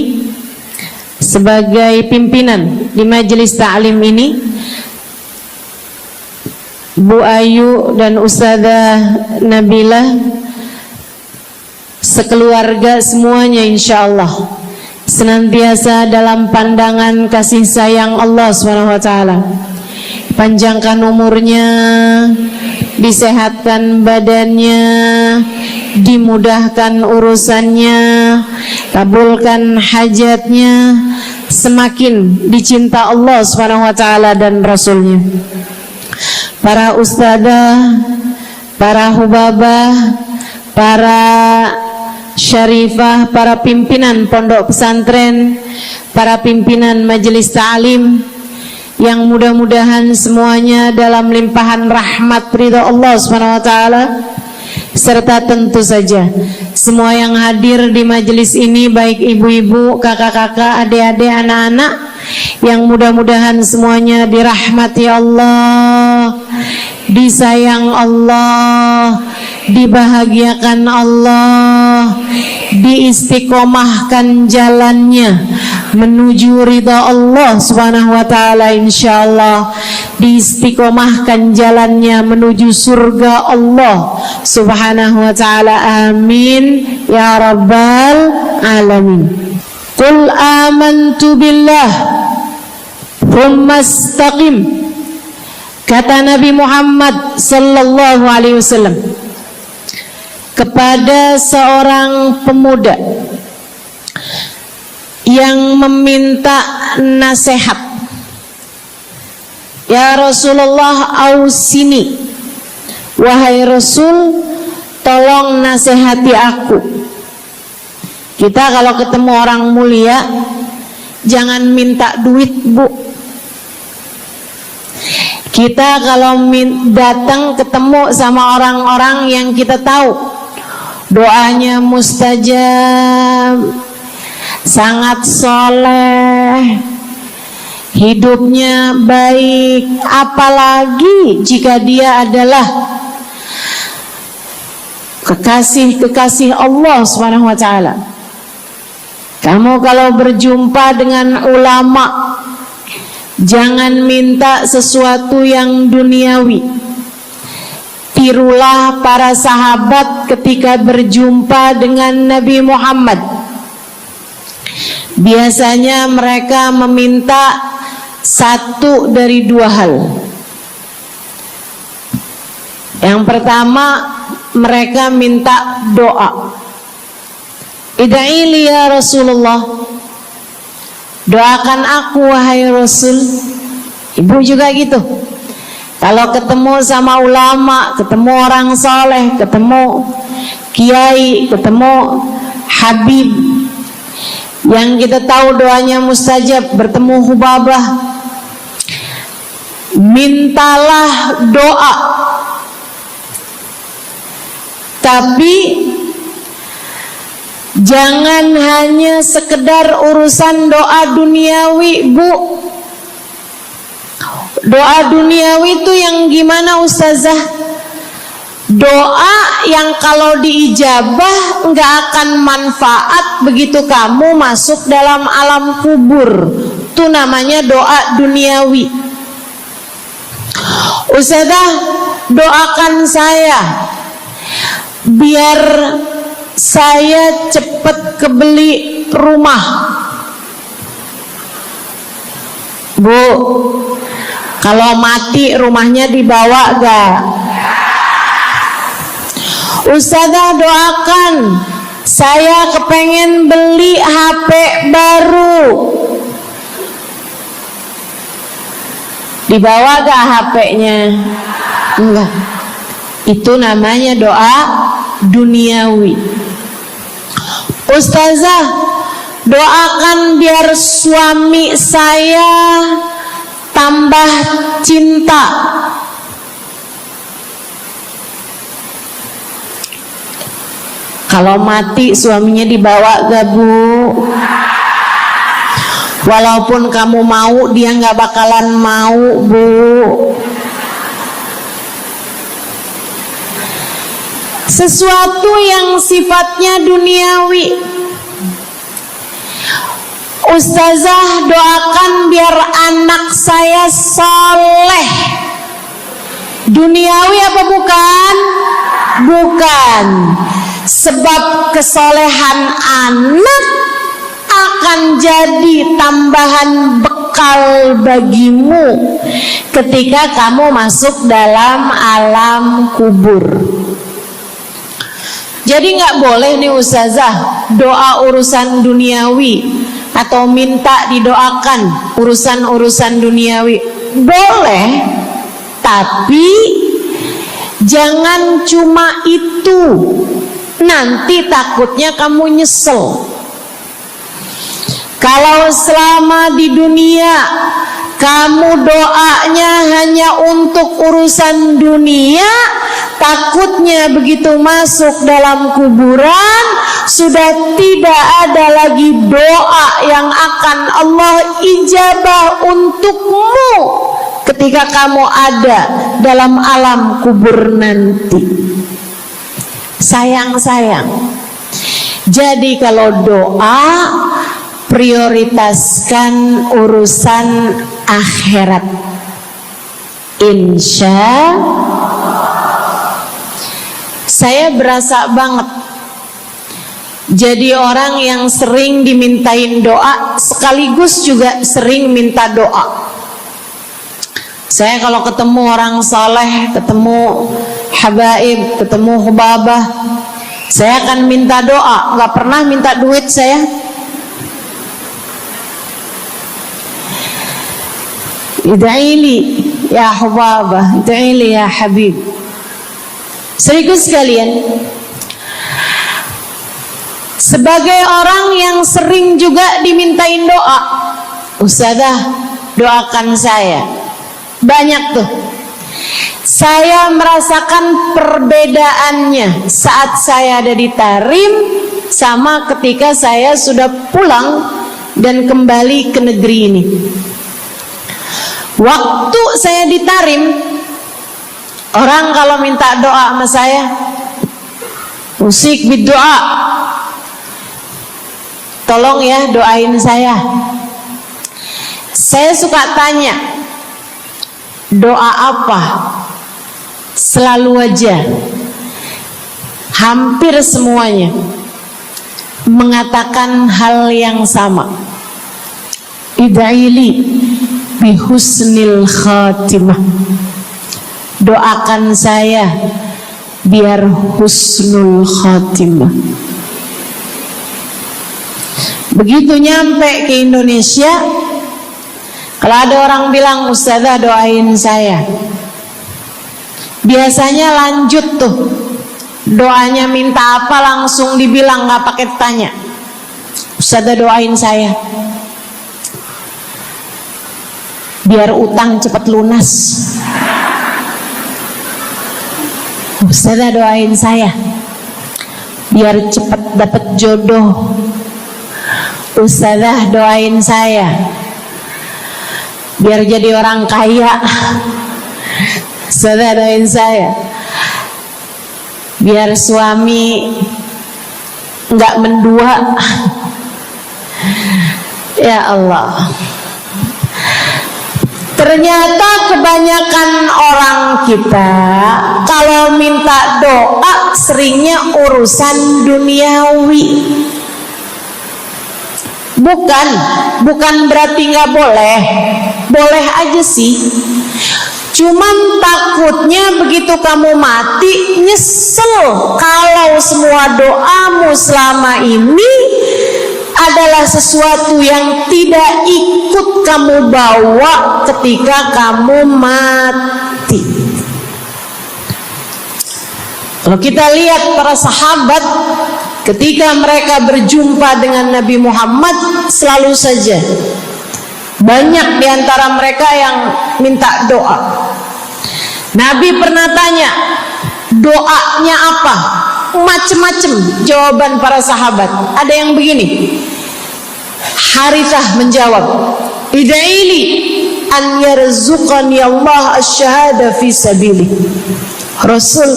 sebagai pimpinan di majelis ta'lim ini, Bu Ayu dan Ustazah Nabilah sekeluarga semuanya insyaallah senantiasa dalam pandangan kasih sayang Allah SWT. Panjangkan umurnya, disehatkan badannya, dimudahkan urusannya, kabulkan hajatnya, semakin dicinta Allah SWT dan Rasulnya. Para ustadzah, para hubabah, para syarifah, para pimpinan pondok pesantren, para pimpinan majelis ta'lim, yang mudah-mudahan semuanya dalam limpahan rahmat ridha Allah SWT, serta tentu saja semua yang hadir di majelis ini, baik ibu-ibu, kakak-kakak, adik-adik, anak-anak, yang mudah-mudahan semuanya dirahmati Allah, disayang Allah, dibahagiakan Allah, diistiqomahkan jalannya menuju ridha Allah Subhanahu wa taala, insyaallah diistiqomahkan jalannya menuju surga Allah Subhanahu wa taala. Amin ya rabbal alamin. Qul amantu billah thumma istaqim, kata Nabi Muhammad sallallahu alaihi wasallam kepada seorang pemuda yang meminta nasihat, ya Rasulullah ausini, wahai Rasul tolong nasihati aku. Kita kalau ketemu orang mulia jangan minta duit, Bu. Kita kalau datang ketemu sama orang-orang yang kita tahu doanya mustajab, sangat soleh, hidupnya baik, apalagi jika dia adalah kekasih-kekasih Allah Subhanahu wa taala. Kamu kalau berjumpa dengan ulama, jangan minta sesuatu yang duniawi. Tirulah para sahabat ketika berjumpa dengan Nabi Muhammad. Biasanya mereka meminta satu dari dua hal. Yang pertama, mereka minta doa. Ida'ili ya Rasulullah, doakan aku wahai Rasul. Ibu juga gitu. Kalau ketemu sama ulama, ketemu orang soleh, ketemu kiai, ketemu habib yang kita tahu doanya mustajab, bertemu hubabah, mintalah doa. Tapi jangan hanya sekedar urusan doa duniawi, Bu. Doa duniawi itu yang gimana, Ustazah? Doa yang kalau diijabah nggak akan manfaat begitu kamu masuk dalam alam kubur. Itu namanya doa duniawi. Ustazah, doakan saya biar saya cepat kebeli rumah. Bu, kalau mati rumahnya dibawa gak? Ustazah, doakan saya kepengen beli HP baru. Dibawa gak HP-nya? Enggak. Itu namanya doa duniawi. Ustazah, Doakan biar suami saya tambah cinta. Kalau mati suaminya dibawa gak Bu? Walaupun kamu mau, dia gak bakalan mau Bu. Sesuatu yang sifatnya duniawi. Ustazah, doakan biar anak saya soleh. Duniawi apa bukan? Bukan. Sebab kesolehan anak akan jadi tambahan bekal bagimu ketika kamu masuk dalam alam kubur. Jadi nggak boleh nih Ustazah doa urusan duniawi atau minta didoakan urusan-urusan duniawi. Boleh, tapi jangan cuma itu. Nanti takutnya kamu nyesel. Kalau selama di dunia kamu doanya hanya untuk urusan dunia, takutnya begitu masuk dalam kuburan sudah tidak ada lagi doa yang akan Allah ijabah untukmu ketika kamu ada dalam alam kubur nanti. Sayang-sayang. Jadi kalau doa, prioritaskan urusan akhirat. Insya saya berasa banget jadi orang yang sering dimintain doa sekaligus juga sering minta doa. Saya kalau ketemu orang saleh, ketemu habaib, ketemu hubabah, saya akan minta doa, nggak pernah minta duit saya. Ida'ili ya hubabah, ida'ili ya habib. Serius sekalian, sebagai orang yang sering juga dimintain doa, Ustazah doakan saya. Banyak tuh. Saya merasakan perbedaannya saat saya ada di Tarim sama ketika saya sudah pulang dan kembali ke negeri ini. Waktu saya di Tarim, orang kalau minta doa sama saya, usik berdoa, tolong ya doain saya. Saya suka tanya, doa apa? Selalu aja hampir semuanya mengatakan hal yang sama. Ida'ili bihusnil khatimah. Doakan saya biar husnul khatimah. Begitu nyampe ke Indonesia, kalau ada orang bilang Ustazah doain saya, biasanya lanjut tuh doanya, minta apa langsung dibilang, nggak pakai tanya. Ustazah doain saya biar utang cepat lunas. Ustazah doain saya biar cepat dapat jodoh. Ustazah doain saya biar jadi orang kaya. Ustazah doain saya biar suami nggak mendua. Ya Allah, ternyata kebanyakan orang kita kalau minta doa seringnya urusan duniawi. Bukan berarti nggak boleh, boleh aja sih. Cuman takutnya begitu kamu mati nyesel kalau semua doamu selama ini adalah sesuatu yang tidak ikut kamu bawa ketika kamu mati. Kalau kita lihat para sahabat ketika mereka berjumpa dengan Nabi Muhammad, selalu saja banyak di antara mereka yang minta doa. Nabi pernah tanya, doanya apa? Macam-macam jawaban para sahabat. Ada yang begini, Harithah menjawab, ida'ili an yarzuqani Allah asyhada fi sabili. Rasul,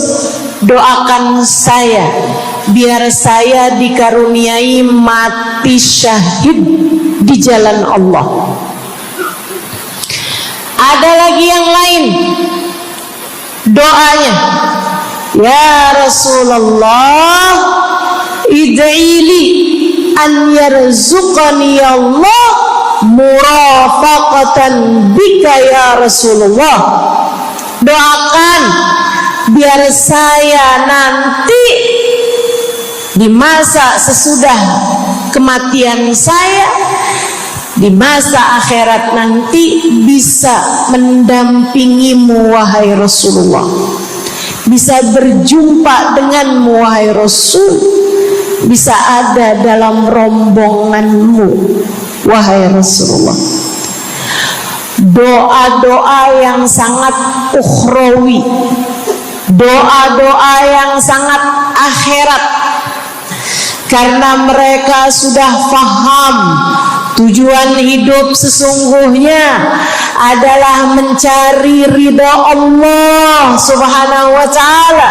doakan saya biar saya dikaruniai mati syahid di jalan Allah. Ada lagi yang lain doanya, ya Rasulullah, id'ili an yarzuqani Allah murafaqatan bika ya Rasulullah. Doakan biar saya nanti di masa sesudah kematian saya, di masa akhirat nanti, bisa mendampingimu wahai Rasulullah, bisa berjumpa denganmu wahai Rasul, bisa ada dalam rombonganmu wahai Rasulullah. Doa-doa yang sangat ukhrawi, doa-doa yang sangat akhirat, karena mereka sudah faham tujuan hidup sesungguhnya adalah mencari ridha Allah Subhanahu wa ta'ala.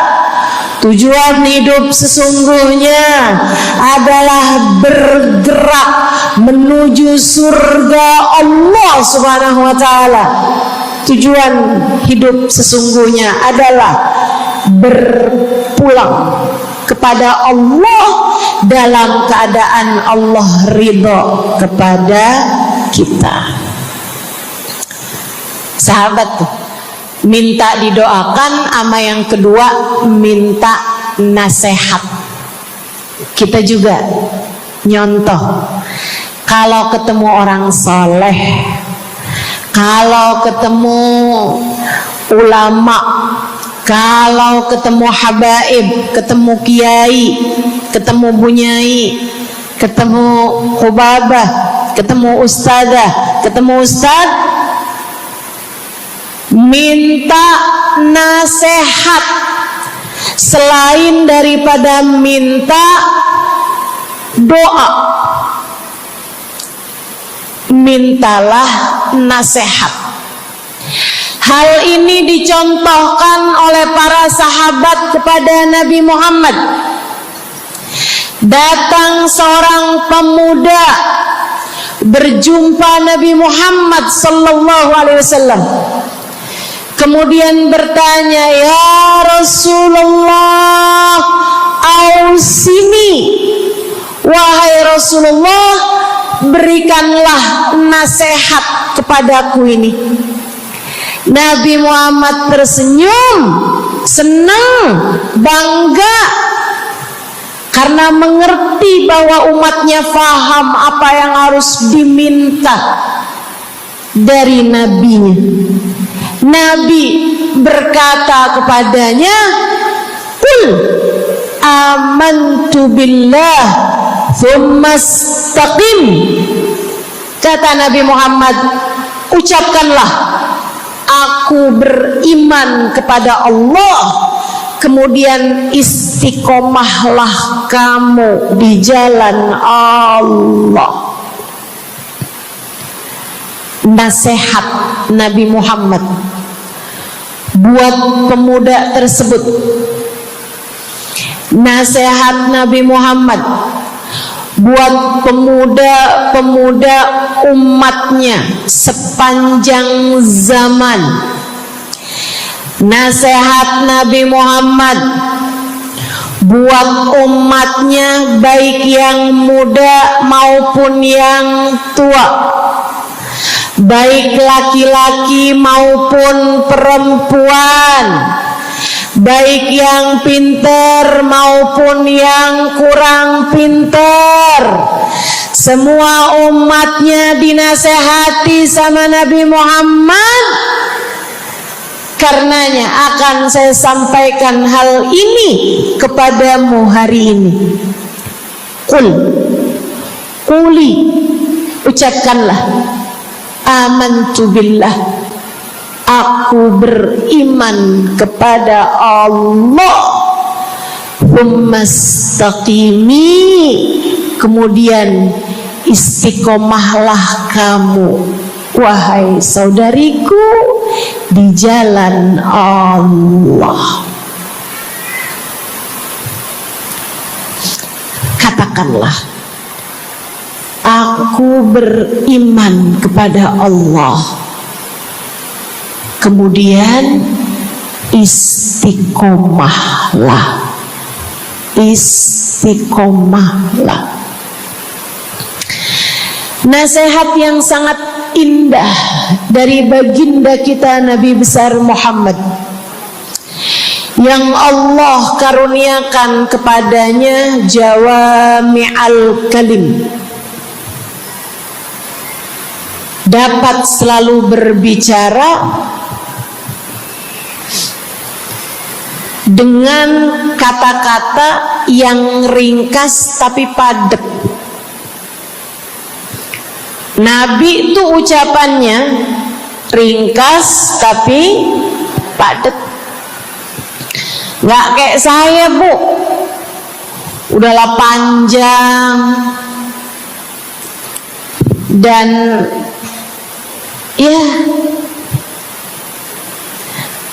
Tujuan hidup sesungguhnya adalah bergerak menuju surga Allah Subhanahu wa ta'ala. Tujuan hidup sesungguhnya adalah berpulang kepada Allah dalam keadaan Allah ridha kepada kita. Sahabat tuh minta didoakan, sama yang kedua minta nasihat. Kita juga nyontoh, kalau ketemu orang soleh, kalau ketemu ulama, kalau ketemu habaib, ketemu kiai, ketemu bunyai, ketemu khubabah, ketemu ustadzah, ketemu ustadz, minta nasihat. Selain daripada minta doa, mintalah nasihat. Hal ini dicontohkan oleh para sahabat kepada Nabi Muhammad. Datang seorang pemuda berjumpa Nabi Muhammad sallallahu alaihi wasallam. Kemudian bertanya, ya Rasulullah, ausini, wahai Rasulullah, berikanlah nasihat kepadaku ini. Nabi Muhammad tersenyum, senang, bangga, karena mengerti bahwa umatnya faham apa yang harus diminta dari nabinya. Nabi berkata kepadanya, "Qul amantu billah tsumma istaqim." Kata Nabi Muhammad, ucapkanlah, aku beriman kepada Allah, kemudian istiqomahlah kamu di jalan Allah. Nasihat Nabi Muhammad buat pemuda tersebut, nasihat Nabi Muhammad buat pemuda-pemuda umatnya sepanjang zaman. Nasihat Nabi Muhammad buat umatnya, baik yang muda maupun yang tua, baik laki-laki maupun perempuan, baik yang pintar maupun yang kurang pintar, semua umatnya dinasehati sama Nabi Muhammad. Karenanya akan saya sampaikan hal ini kepadamu hari ini. Quli, ucapkanlah, amantu billah, aku beriman kepada Allah. Tsumastaqimi, kemudian istiqomahlah kamu, wahai saudariku, di jalan Allah. Katakanlah, aku beriman kepada Allah, kemudian istiqomahlah. Nasihat yang sangat indah dari baginda kita Nabi besar Muhammad, yang Allah karuniakan kepadanya jawami'al kalim, dapat selalu berbicara dengan kata-kata yang ringkas tapi padat. Nabi itu ucapannya ringkas tapi padat. Nggak kayak saya, Bu, udahlah panjang dan ya,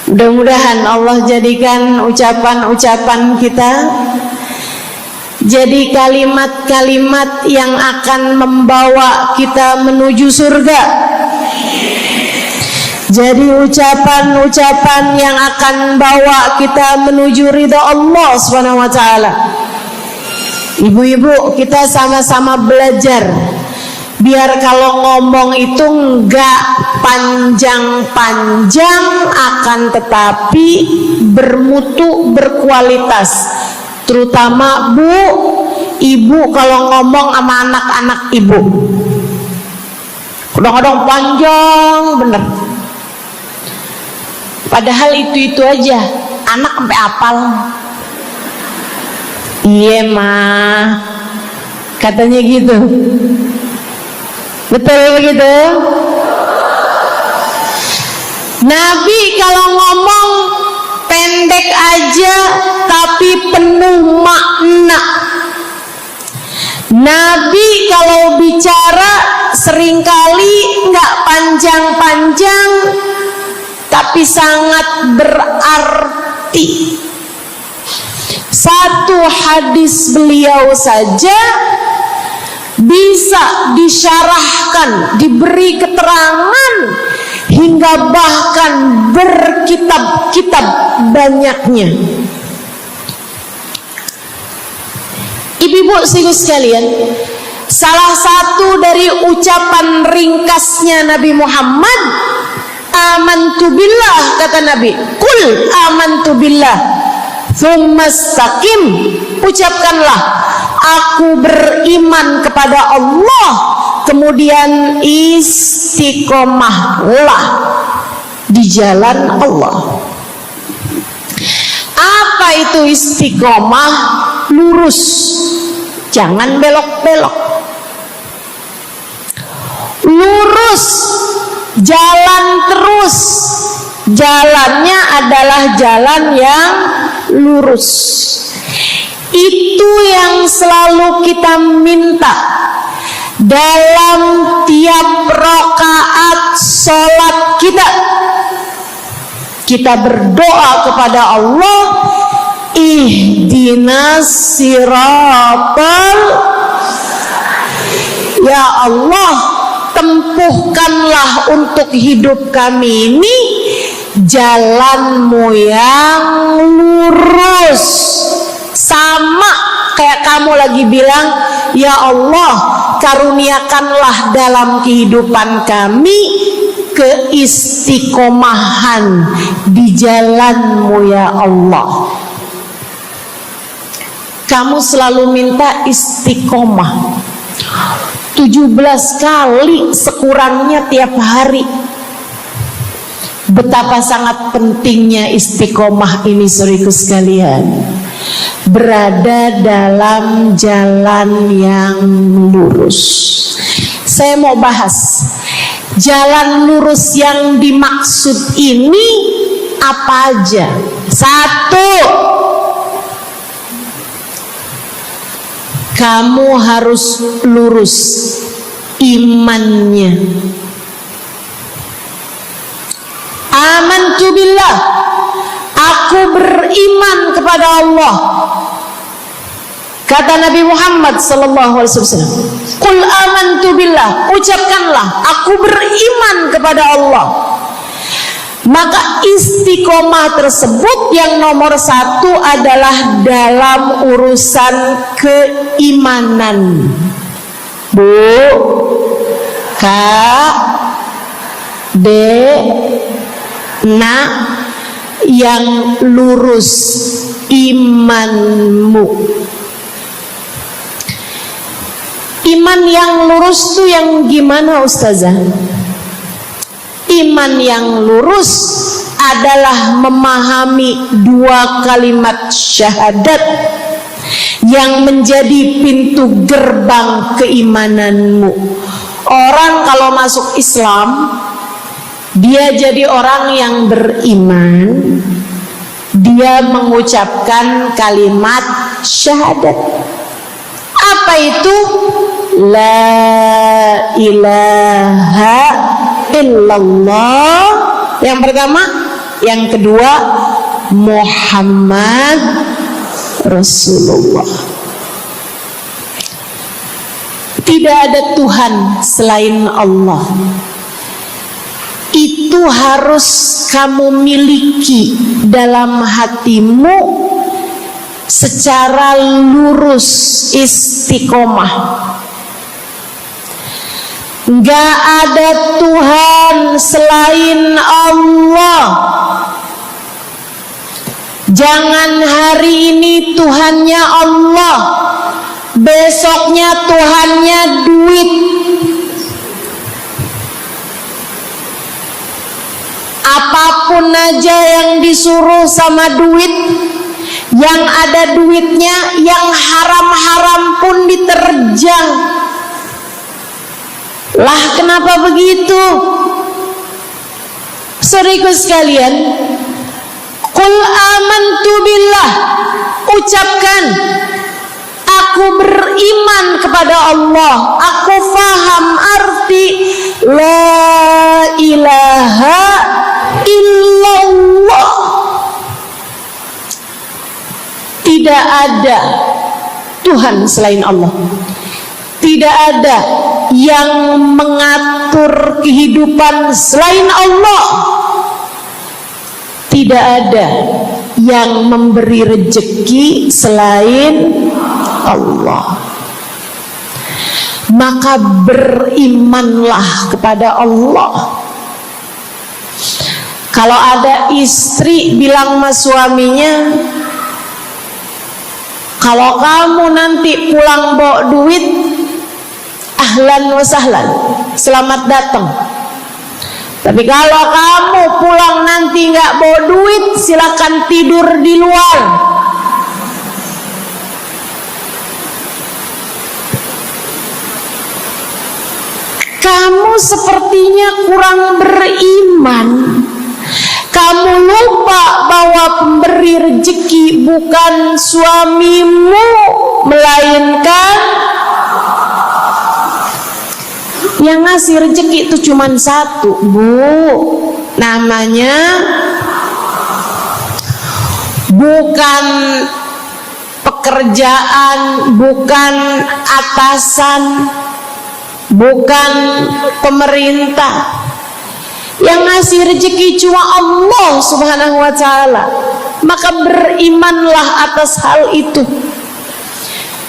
mudah-mudahan Allah jadikan ucapan-ucapan kita jadi kalimat-kalimat yang akan membawa kita menuju surga, jadi ucapan-ucapan yang akan bawa kita menuju ridha Allah SWT. Ibu-ibu, kita sama-sama belajar biar kalau ngomong itu enggak panjang-panjang, akan tetapi bermutu, berkualitas. Terutama Bu, ibu kalau ngomong sama anak-anak ibu, kadang-kadang panjang bener, padahal itu aja anak sampai apal. Iya mah, katanya gitu. Betul begitu? Nabi kalau ngomong pendek aja tapi penuh makna. Nabi kalau bicara seringkali nggak panjang-panjang tapi sangat berarti. Satu hadis beliau saja bisa disyarahkan, diberi keterangan, hingga bahkan berkitab-kitab banyaknya. Ibu-ibu sekalian, salah satu dari ucapan ringkasnya Nabi Muhammad, amantu billah, kata Nabi, qul amantu billah, tsumastaqim, ucapkanlah, aku beriman kepada Allah, kemudian istiqomahlah di jalan Allah. Apa itu istiqomah? Lurus, jangan belok-belok. Lurus, jalan terus. Jalannya adalah jalan yang lurus. Itu yang selalu kita minta dalam tiap rakaat sholat kita. Kita berdoa kepada Allah, ihdinas siratal, ya Allah, tempuhkanlah untuk hidup kami ini jalanmu yang lurus. Sama kayak kamu lagi bilang, ya Allah, karuniakanlah dalam kehidupan kami keistiqomahan di jalanmu ya Allah. Kamu selalu minta istiqomah 17 kali sekurangnya tiap hari. Betapa sangat pentingnya istiqomah ini, saudaraku sekalian. berada dalam jalan yang lurus. Saya mau bahas jalan lurus yang dimaksud ini apa aja. Satu, kamu harus lurus imannya. Amantu billah, aku beriman kepada Allah. Kata Nabi Muhammad sallallahu alaihi wasallam, "Qul amantu billah," ucapkanlah, aku beriman kepada Allah. Maka istiqomah tersebut yang nomor satu adalah dalam urusan keimanan. Bu, Kak, Dek, Nak, yang lurus imanmu. Iman yang lurus tuh yang gimana, Ustazah? Iman yang lurus adalah memahami dua kalimat syahadat yang menjadi pintu gerbang keimananmu. Orang kalau masuk Islam, dia jadi orang yang beriman, dia mengucapkan kalimat syahadat. Apa itu? La ilaha illallah. Yang pertama, yang kedua, Muhammad Rasulullah. Tidak ada Tuhan selain Allah. Itu harus kamu miliki dalam hatimu secara lurus, istiqomah. Gak ada Tuhan selain Allah. Jangan hari ini Tuhannya Allah, besoknya Tuhannya duit. Apapun aja yang disuruh sama duit, yang ada duitnya, yang haram-haram pun diterjang. Lah kenapa begitu? Saudaraku sekalian, qul amantu billah, ucapkan, aku beriman kepada Allah, aku faham arti la ilaha illallah. Tidak ada Tuhan selain Allah. Tidak ada yang mengatur kehidupan selain Allah. Tidak ada yang memberi rezeki selain Allah. Maka berimanlah kepada Allah. Kalau ada istri bilang sama suaminya, kalau kamu nanti pulang bawa duit, ahlan wa sahlan, selamat datang. Tapi kalau kamu pulang nanti nggak bawa duit, silakan tidur di luar. Kamu sepertinya kurang beriman. Kamu lupa bahwa pemberi rezeki bukan suamimu, melainkan yang ngasih rezeki itu cuma satu, Bu. Namanya bukan pekerjaan, bukan atasan, bukan pemerintah. Yang ngasih rezeki cuma Allah Subhanahu wa ta'ala. Maka berimanlah atas hal itu.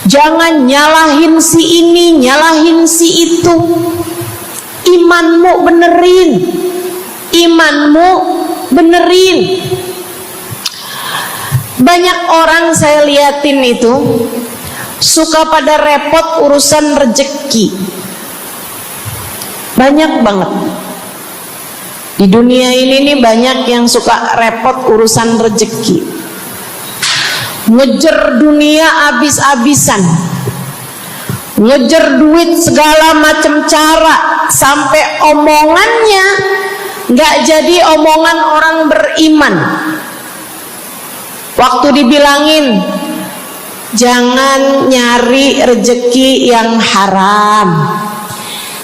Jangan nyalahin si ini, nyalahin si itu. Imanmu benerin. Imanmu benerin. Banyak orang saya liatin itu suka pada repot urusan rezeki. Banyak banget. Di dunia ini nih banyak yang suka repot urusan rezeki. ngejar dunia abis-abisan, ngejar duit segala macam cara, sampai omongannya nggak jadi omongan orang beriman. Waktu dibilangin jangan nyari rejeki yang haram,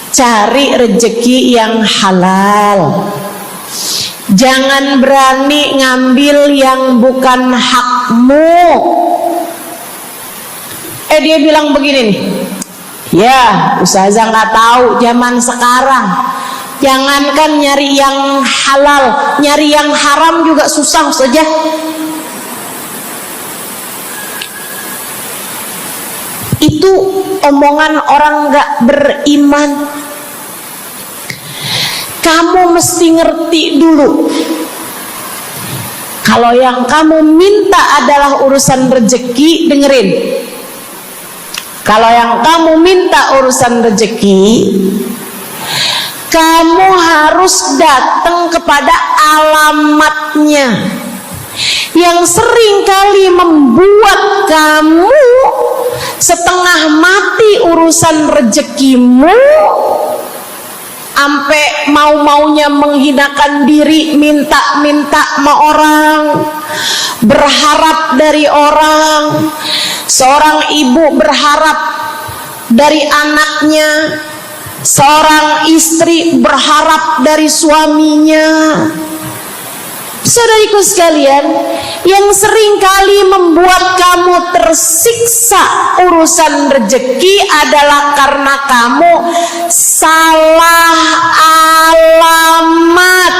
cari rejeki yang halal. Jangan berani ngambil yang bukan hakmu. Dia bilang begini nih, ya ustazah nggak tahu zaman sekarang, jangankan nyari yang halal, nyari yang haram juga susah saja. Itu omongan orang nggak beriman. Kamu mesti ngerti dulu, kalau yang kamu minta adalah urusan rezeki, dengerin. Kalau yang kamu minta urusan rezeki, kamu harus datang kepada alamatnya. Yang sering kali membuat kamu setengah mati urusan rezekimu, sampai mau-maunya menghinakan diri, minta-minta sama orang, berharap dari orang. Seorang ibu berharap dari anaknya, seorang istri berharap dari suaminya. Saudariku sekalian, yang seringkali membuat kamu tersiksa urusan rezeki adalah karena kamu salah alamat.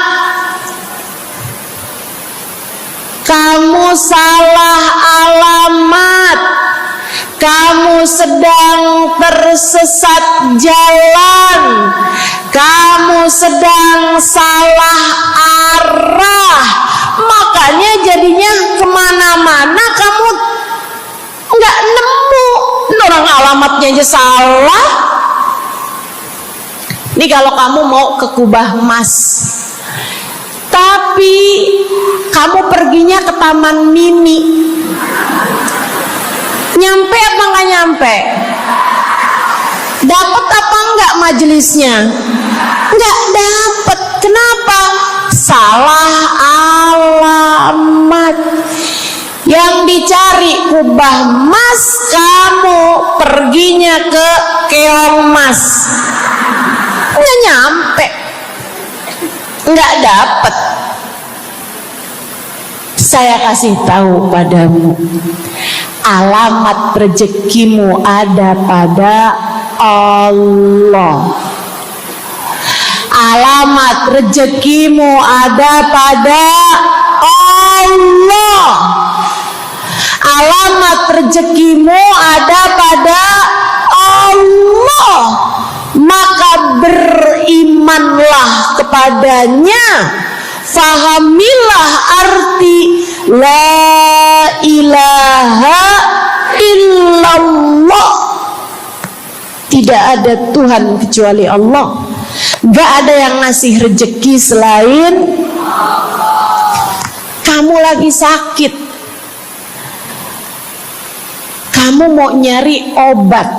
Kamu salah alamat. Kamu sedang tersesat jalan. Kamu sedang salah arah. Makanya jadinya kemana-mana kamu nggak nemu. Orang alamatnya aja salah. Ini kalau kamu mau ke Kubah Mas, tapi kamu perginya ke Taman Mini, nyampe apa nggak nyampe? Dapat apa enggak majelisnya? Enggak dapat. Kenapa? Salah alamat. Yang dicari Kubah Mas, kamu perginya ke Keong Mas. Enggak nyampe, enggak dapat. Saya kasih tahu padamu, alamat rezekimu ada pada Allah. Alamat rezekimu ada pada Allah. Alamat rezekimu ada pada Allah. Maka berimanlah kepadanya. Fahamilah arti la ilaha illallah. Tidak ada Tuhan kecuali Allah. Gak ada yang ngasih rezeki selain kamu. Lagi sakit, kamu mau nyari obat,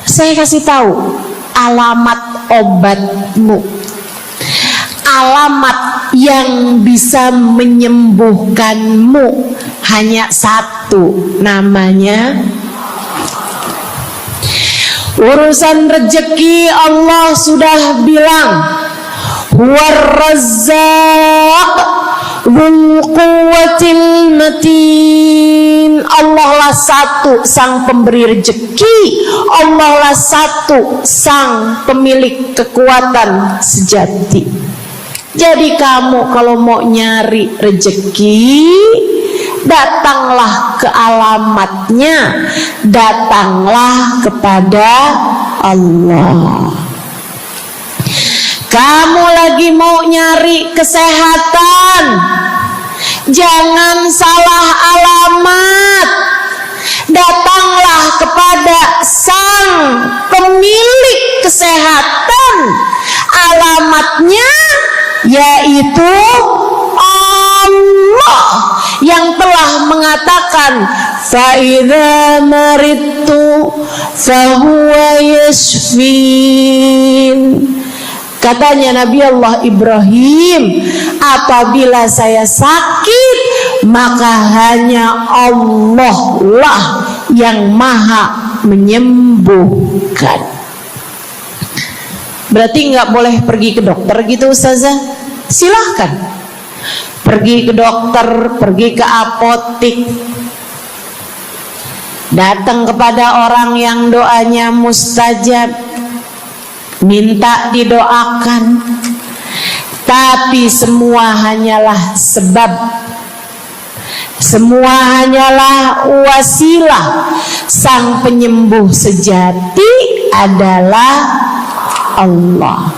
saya kasih tahu alamat obatmu. Alamat yang bisa menyembuhkanmu hanya satu, namanya urusan rezeki. Allah sudah bilang, huwar razzaq dzul quwwatil matin. Allah lah satu sang pemberi rezeki. Allah lah satu sang pemilik kekuatan sejati. Jadi kamu kalau mau nyari rezeki, datanglah ke alamatnya, datanglah kepada Allah. Kamu lagi mau nyari kesehatan, jangan salah alamat. Datanglah kepada sang pemilik kesehatan. Alamatnya yaitu Allah yang telah mengatakan fa idza maridtu fa huwa yashfin. Katanya Nabi Allah Ibrahim, apabila saya sakit, maka hanya Allah lah yang maha menyembuhkan. Berarti nggak boleh pergi ke dokter gitu Ustazah? Silahkan pergi ke dokter, pergi ke apotik, datang kepada orang yang doanya mustajab, minta didoakan. Tapi semua hanyalah sebab, semua hanyalah wasilah. Sang penyembuh sejati adalah Allah.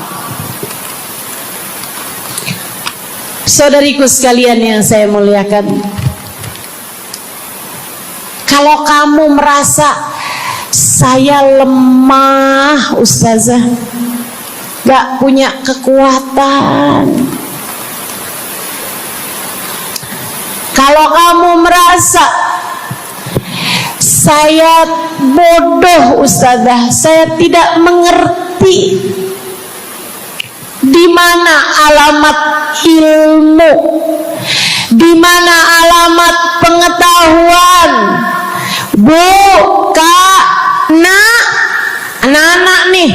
Saudariku sekalian yang saya muliakan, kalau kamu merasa saya lemah Ustazah, gak punya kekuatan, kalau kamu merasa saya bodoh Ustazah, saya tidak mengerti di mana alamat ilmu, di mana alamat pengetahuan. Bu, Kak, Nak, anak-anak nih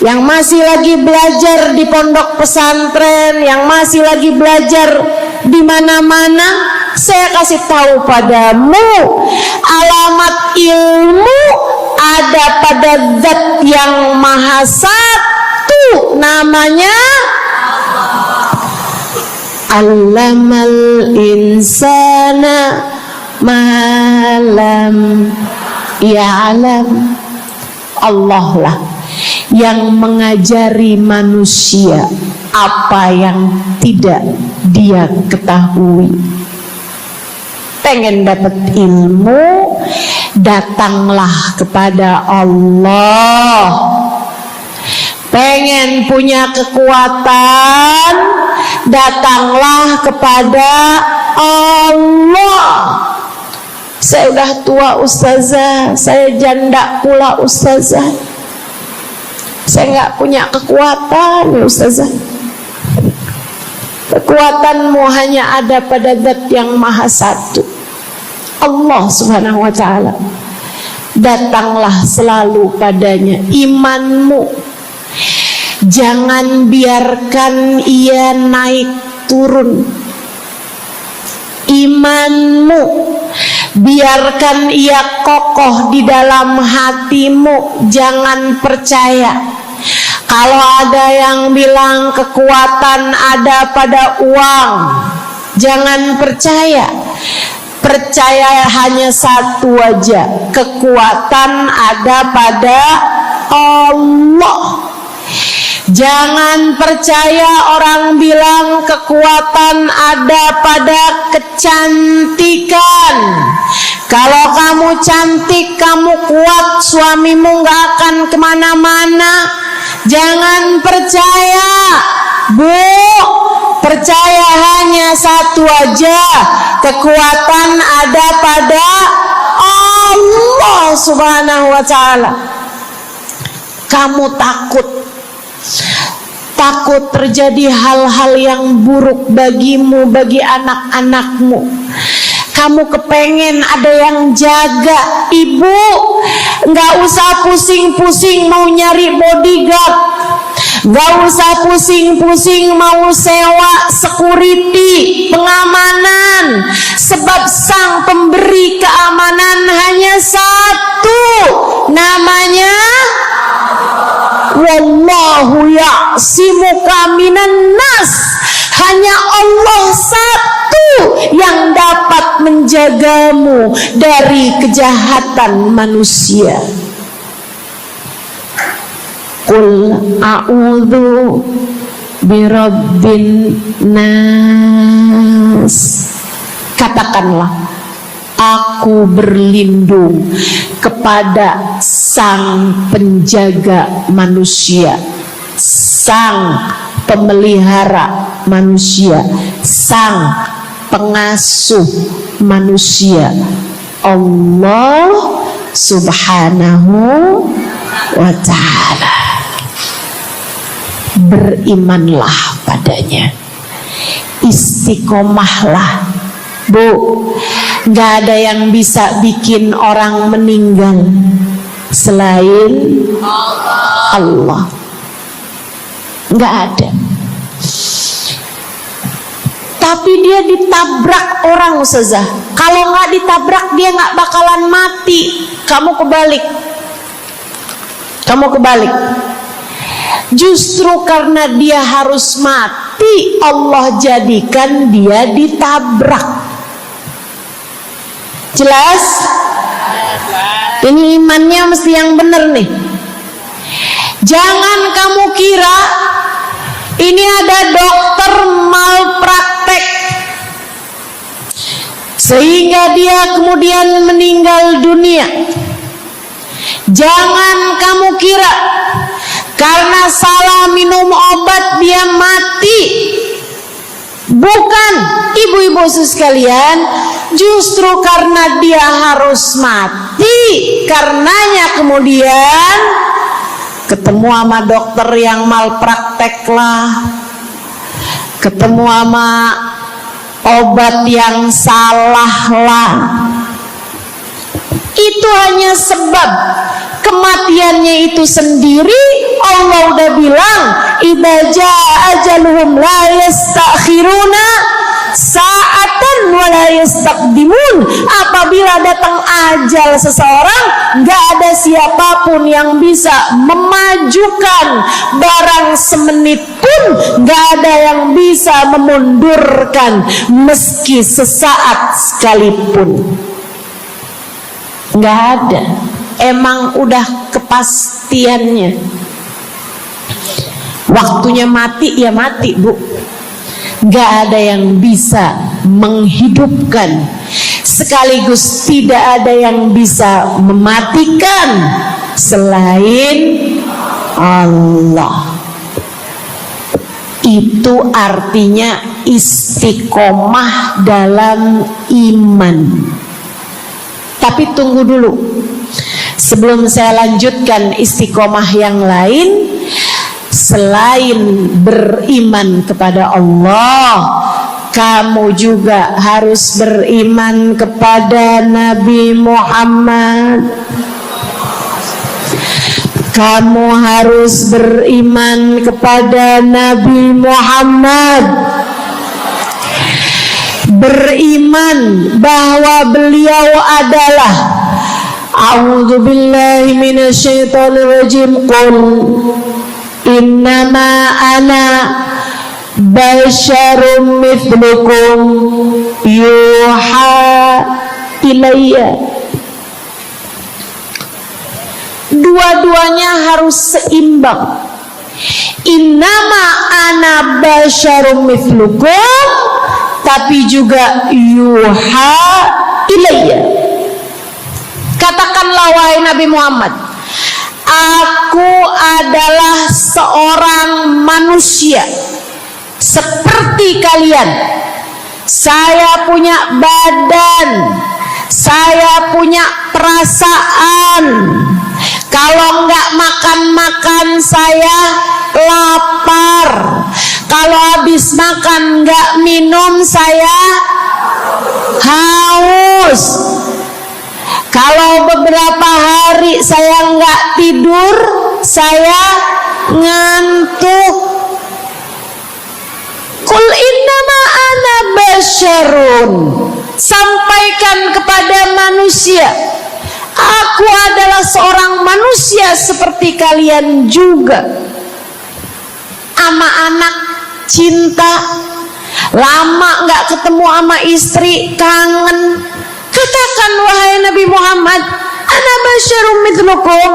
yang masih lagi belajar di pondok pesantren, yang masih lagi belajar di mana-mana, saya kasih tahu padamu, alamat ilmu ada pada Zat yang Maha Satu, namanya Allamal insana malam ya'lam. Allah lah yang mengajari manusia apa yang tidak dia ketahui. Pengen dapat ilmu, datanglah kepada Allah. Pengen punya kekuatan, datanglah kepada Allah. Saya udah tua Ustazah, saya janda pula Ustazah, saya nggak punya kekuatan Ustazah. Kekuatanmu hanya ada pada Zat yang Maha Satu, Allah Subhanahu wa Ta'ala. Datanglah selalu padanya. Imanmu jangan biarkan ia naik turun. Imanmu biarkan ia kokoh di dalam hatimu. Jangan percaya kalau ada yang bilang kekuatan ada pada uang. Jangan percaya. Percaya hanya satu aja, kekuatan ada pada Allah. Jangan percaya orang bilang kekuatan ada pada kecantikan. Kalau kamu cantik, kamu kuat, suamimu gak akan kemana-mana. Jangan percaya, Bu. Percaya hanya satu aja, kekuatan ada pada Allah Subhanahu wa Ta'ala. Kamu takut terjadi hal-hal yang buruk bagimu, bagi anak-anakmu. Kamu kepengen ada yang jaga. Ibu nggak usah pusing-pusing mau nyari bodyguard, nggak usah pusing-pusing mau sewa security, pengamanan, sebab sang pemberi keamanan hanya satu, namanya wallahu ya'simuka minan nas. Hanya Allah satu yang dapat menjagamu dari kejahatan manusia. Qul a'udzu birabbin nas. Katakanlah, aku berlindung kepada sang penjaga manusia, sang pemelihara manusia, sang pengasuh manusia. Allah Subhanahu wa ta'ala. Berimanlah padanya, istiqomahlah. Bu, gak ada yang bisa bikin orang meninggal selain Allah. Gak ada. Tapi dia ditabrak orang, Ustazah. Kalau gak ditabrak dia gak bakalan mati. Kamu kebalik. Justru karena dia harus mati, Allah jadikan dia ditabrak. Jelas? Ini imannya mesti yang benar nih. Jangan kamu kira ini ada dokter malpraktek sehingga dia kemudian meninggal dunia. Jangan kamu kira karena salah minum obat dia mati. Bukan, ibu-ibu sekalian, justru karena dia harus mati, karenanya kemudian ketemu sama dokter yang malpraktek lah, ketemu sama obat yang salah lah. Itu hanya sebab kematiannya itu sendiri. Allah udah bilang, idza jaa ajaluhum la yastakhiruna sa'atan wa la yastaqdimun. Apabila datang ajal seseorang, gak ada siapapun yang bisa memajukan barang semenit pun, gak ada yang bisa memundurkan meski sesaat sekalipun. Gak ada. Emang udah kepastiannya. Waktunya mati ya mati, Bu. Gak ada yang bisa menghidupkan, sekaligus tidak ada yang bisa mematikan selain Allah. Itu artinya istiqomah dalam iman. Tapi tunggu dulu, sebelum saya lanjutkan istiqomah yang lain. Selain beriman kepada Allah, kamu juga harus beriman kepada Nabi Muhammad. Kamu harus beriman kepada Nabi Muhammad. Beriman bahwa beliau adalah, a'udzubillahi minasyaitonirrajim, qul innama ana basyarum mithlukum yuha ilayya. Dua-duanya harus seimbang. Innama ana basyarum mithlukum, tapi juga yuha ilayya. Katakanlah wahai Nabi Muhammad, aku adalah seorang manusia seperti kalian. Saya punya badan, saya punya perasaan. Kalau nggak makan saya lapar. Kalau habis makan nggak minum saya haus. Kalau beberapa hari saya nggak tidur, saya ngantuk. Qul innama ana basyarun. Sampaikan kepada manusia, aku adalah seorang manusia seperti kalian juga. Ama anak cinta, lama nggak ketemu sama istri, kangen. Katakan wahai Nabi Muhammad, ana basyarum mithlukum,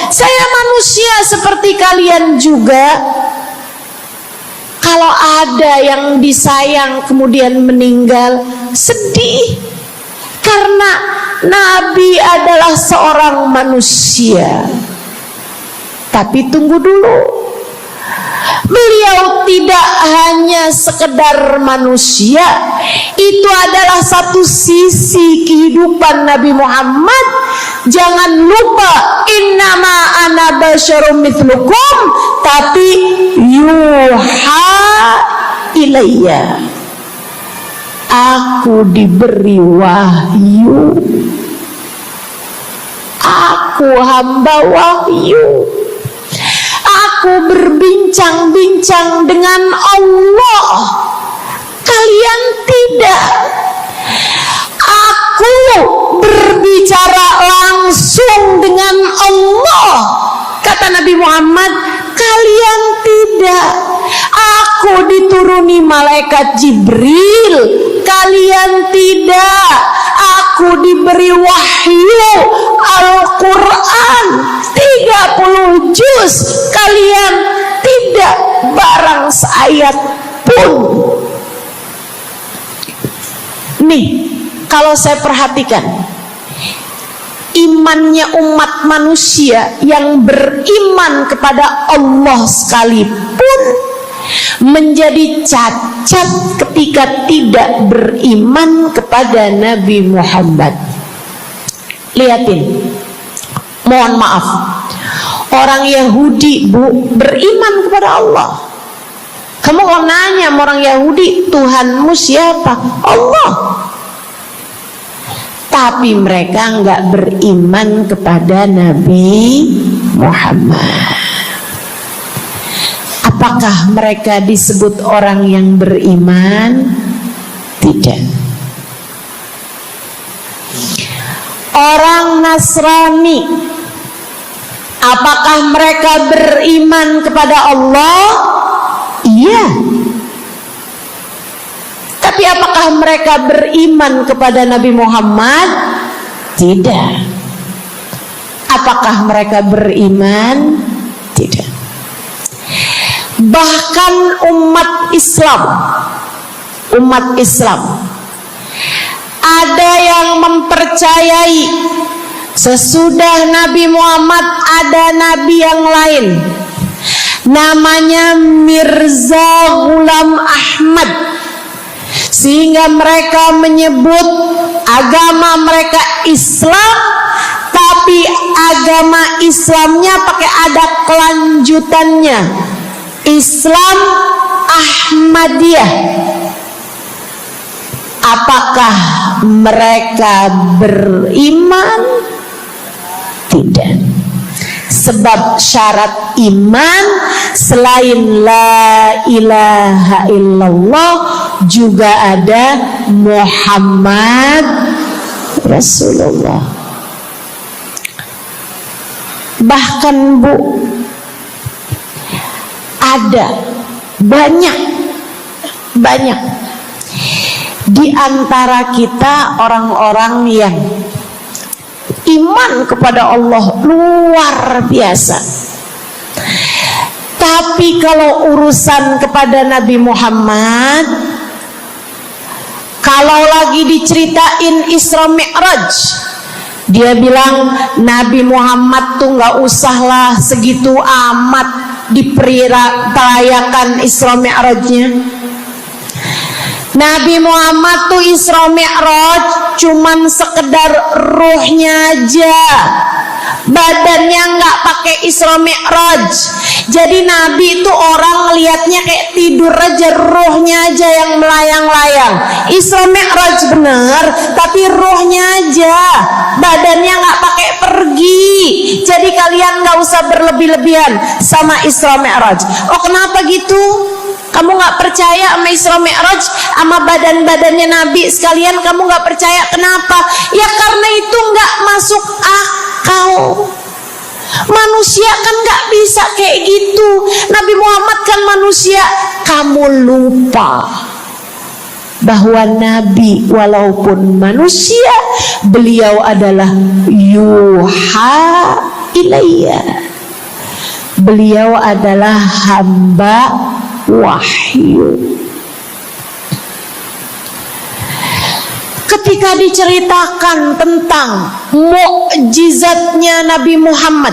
saya manusia seperti kalian juga. Kalau ada yang disayang kemudian meninggal, sedih, karena Nabi adalah seorang manusia. Tapi tunggu dulu, Beliau tidak hanya sekedar manusia, itu adalah satu sisi kehidupan Nabi Muhammad. Jangan lupa, innama ana basyarum mithlukum, tapi yuha ilayya, aku diberi wahyu, aku hamba wahyu, aku berbincang-bincang dengan Allah, kalian tidak. Aku berbicara langsung dengan Allah, kata Nabi Muhammad, kalian tidak. Aku dituruni malaikat Jibril, kalian tidak. Aku diberi wahyu Al-Quran 30 juz, kalian tidak barang seayat pun. Nih, kalau saya perhatikan, imannya umat manusia yang beriman kepada Allah sekalipun menjadi cacat ketika tidak beriman kepada Nabi Muhammad. Lihatin, mohon maaf, orang Yahudi, Bu, beriman kepada Allah. Kamu kalau nanya sama orang Yahudi, Tuhanmu siapa? Allah. Tapi mereka nggak beriman kepada Nabi Muhammad. Apakah mereka disebut orang yang beriman? Tidak. Orang Nasrani, apakah mereka beriman kepada Allah? Iya. Tapi apakah mereka beriman kepada Nabi Muhammad? Tidak. Apakah mereka beriman? Tidak. Bahkan umat Islam ada yang mempercayai sesudah Nabi Muhammad ada nabi yang lain, namanya Mirza Ghulam Ahmad, sehingga mereka menyebut agama mereka Islam, tapi agama Islamnya pakai ada kelanjutannya, Islam Ahmadiyah. Apakah mereka beriman? Tidak. Sebab syarat iman selain la ilaha illallah juga ada Muhammad Rasulullah. Bahkan, Bu, ada banyak di antara kita orang-orang yang iman kepada Allah luar biasa, tapi kalau urusan kepada Nabi Muhammad, kalau lagi diceritain Isra Mi'raj, dia bilang Nabi Muhammad tuh nggak usahlah segitu amat diperayakan Isra Mi'rajnya. Nabi Muhammad tuh Isra Mi'raj cuman sekedar ruhnya aja, badannya nggak pakai Isra Mi'raj. Jadi Nabi itu orang lihatnya kayak tidur aja, ruhnya aja yang melayang-layang. Isra Mi'raj bener, tapi ruhnya aja, badannya nggak pakai pergi. Jadi kalian nggak usah berlebih-lebihan sama Isra Mi'raj. Oh, kenapa gitu? Kamu nggak percaya sama Isra Mi'raj, sama badan-badannya Nabi sekalian? Kamu nggak percaya, kenapa? Ya karena itu nggak masuk akal. Manusia kan nggak bisa kayak gitu. Nabi Muhammad kan manusia. Kamu lupa bahwa Nabi walaupun manusia, beliau adalah yuha ilayya. Beliau adalah hamba wahyu. Ketika diceritakan tentang mukjizatnya Nabi Muhammad,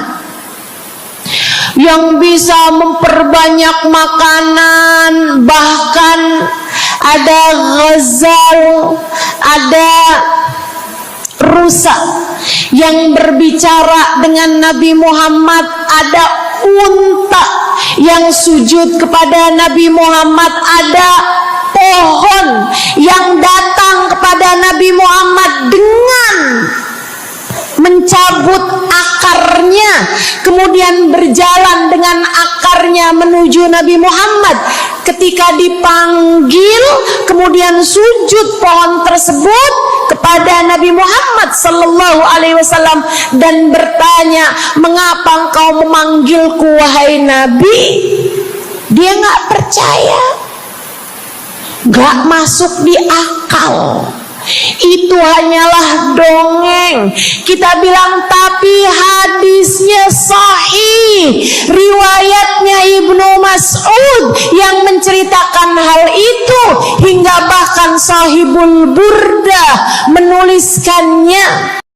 yang bisa memperbanyak makanan, bahkan ada Ghazal, ada rusa yang berbicara dengan Nabi Muhammad, ada unta yang sujud kepada Nabi Muhammad, ada pohon yang datang kepada Nabi Muhammad dengan mencabut akarnya, kemudian berjalan dengan akarnya menuju Nabi Muhammad. Ketika dipanggil, kemudian sujud pohon tersebut kepada Nabi Muhammad sallallahu alaihi wasallam dan bertanya, "Mengapa engkau memanggilku wahai Nabi?" Dia nggak percaya, nggak masuk di akal. Itu hanyalah dongeng. Kita bilang tapi hadisnya sahih, riwayatnya Ibnu Mas'ud yang menceritakan hal itu, hingga bahkan Sahibul Burdah menuliskannya.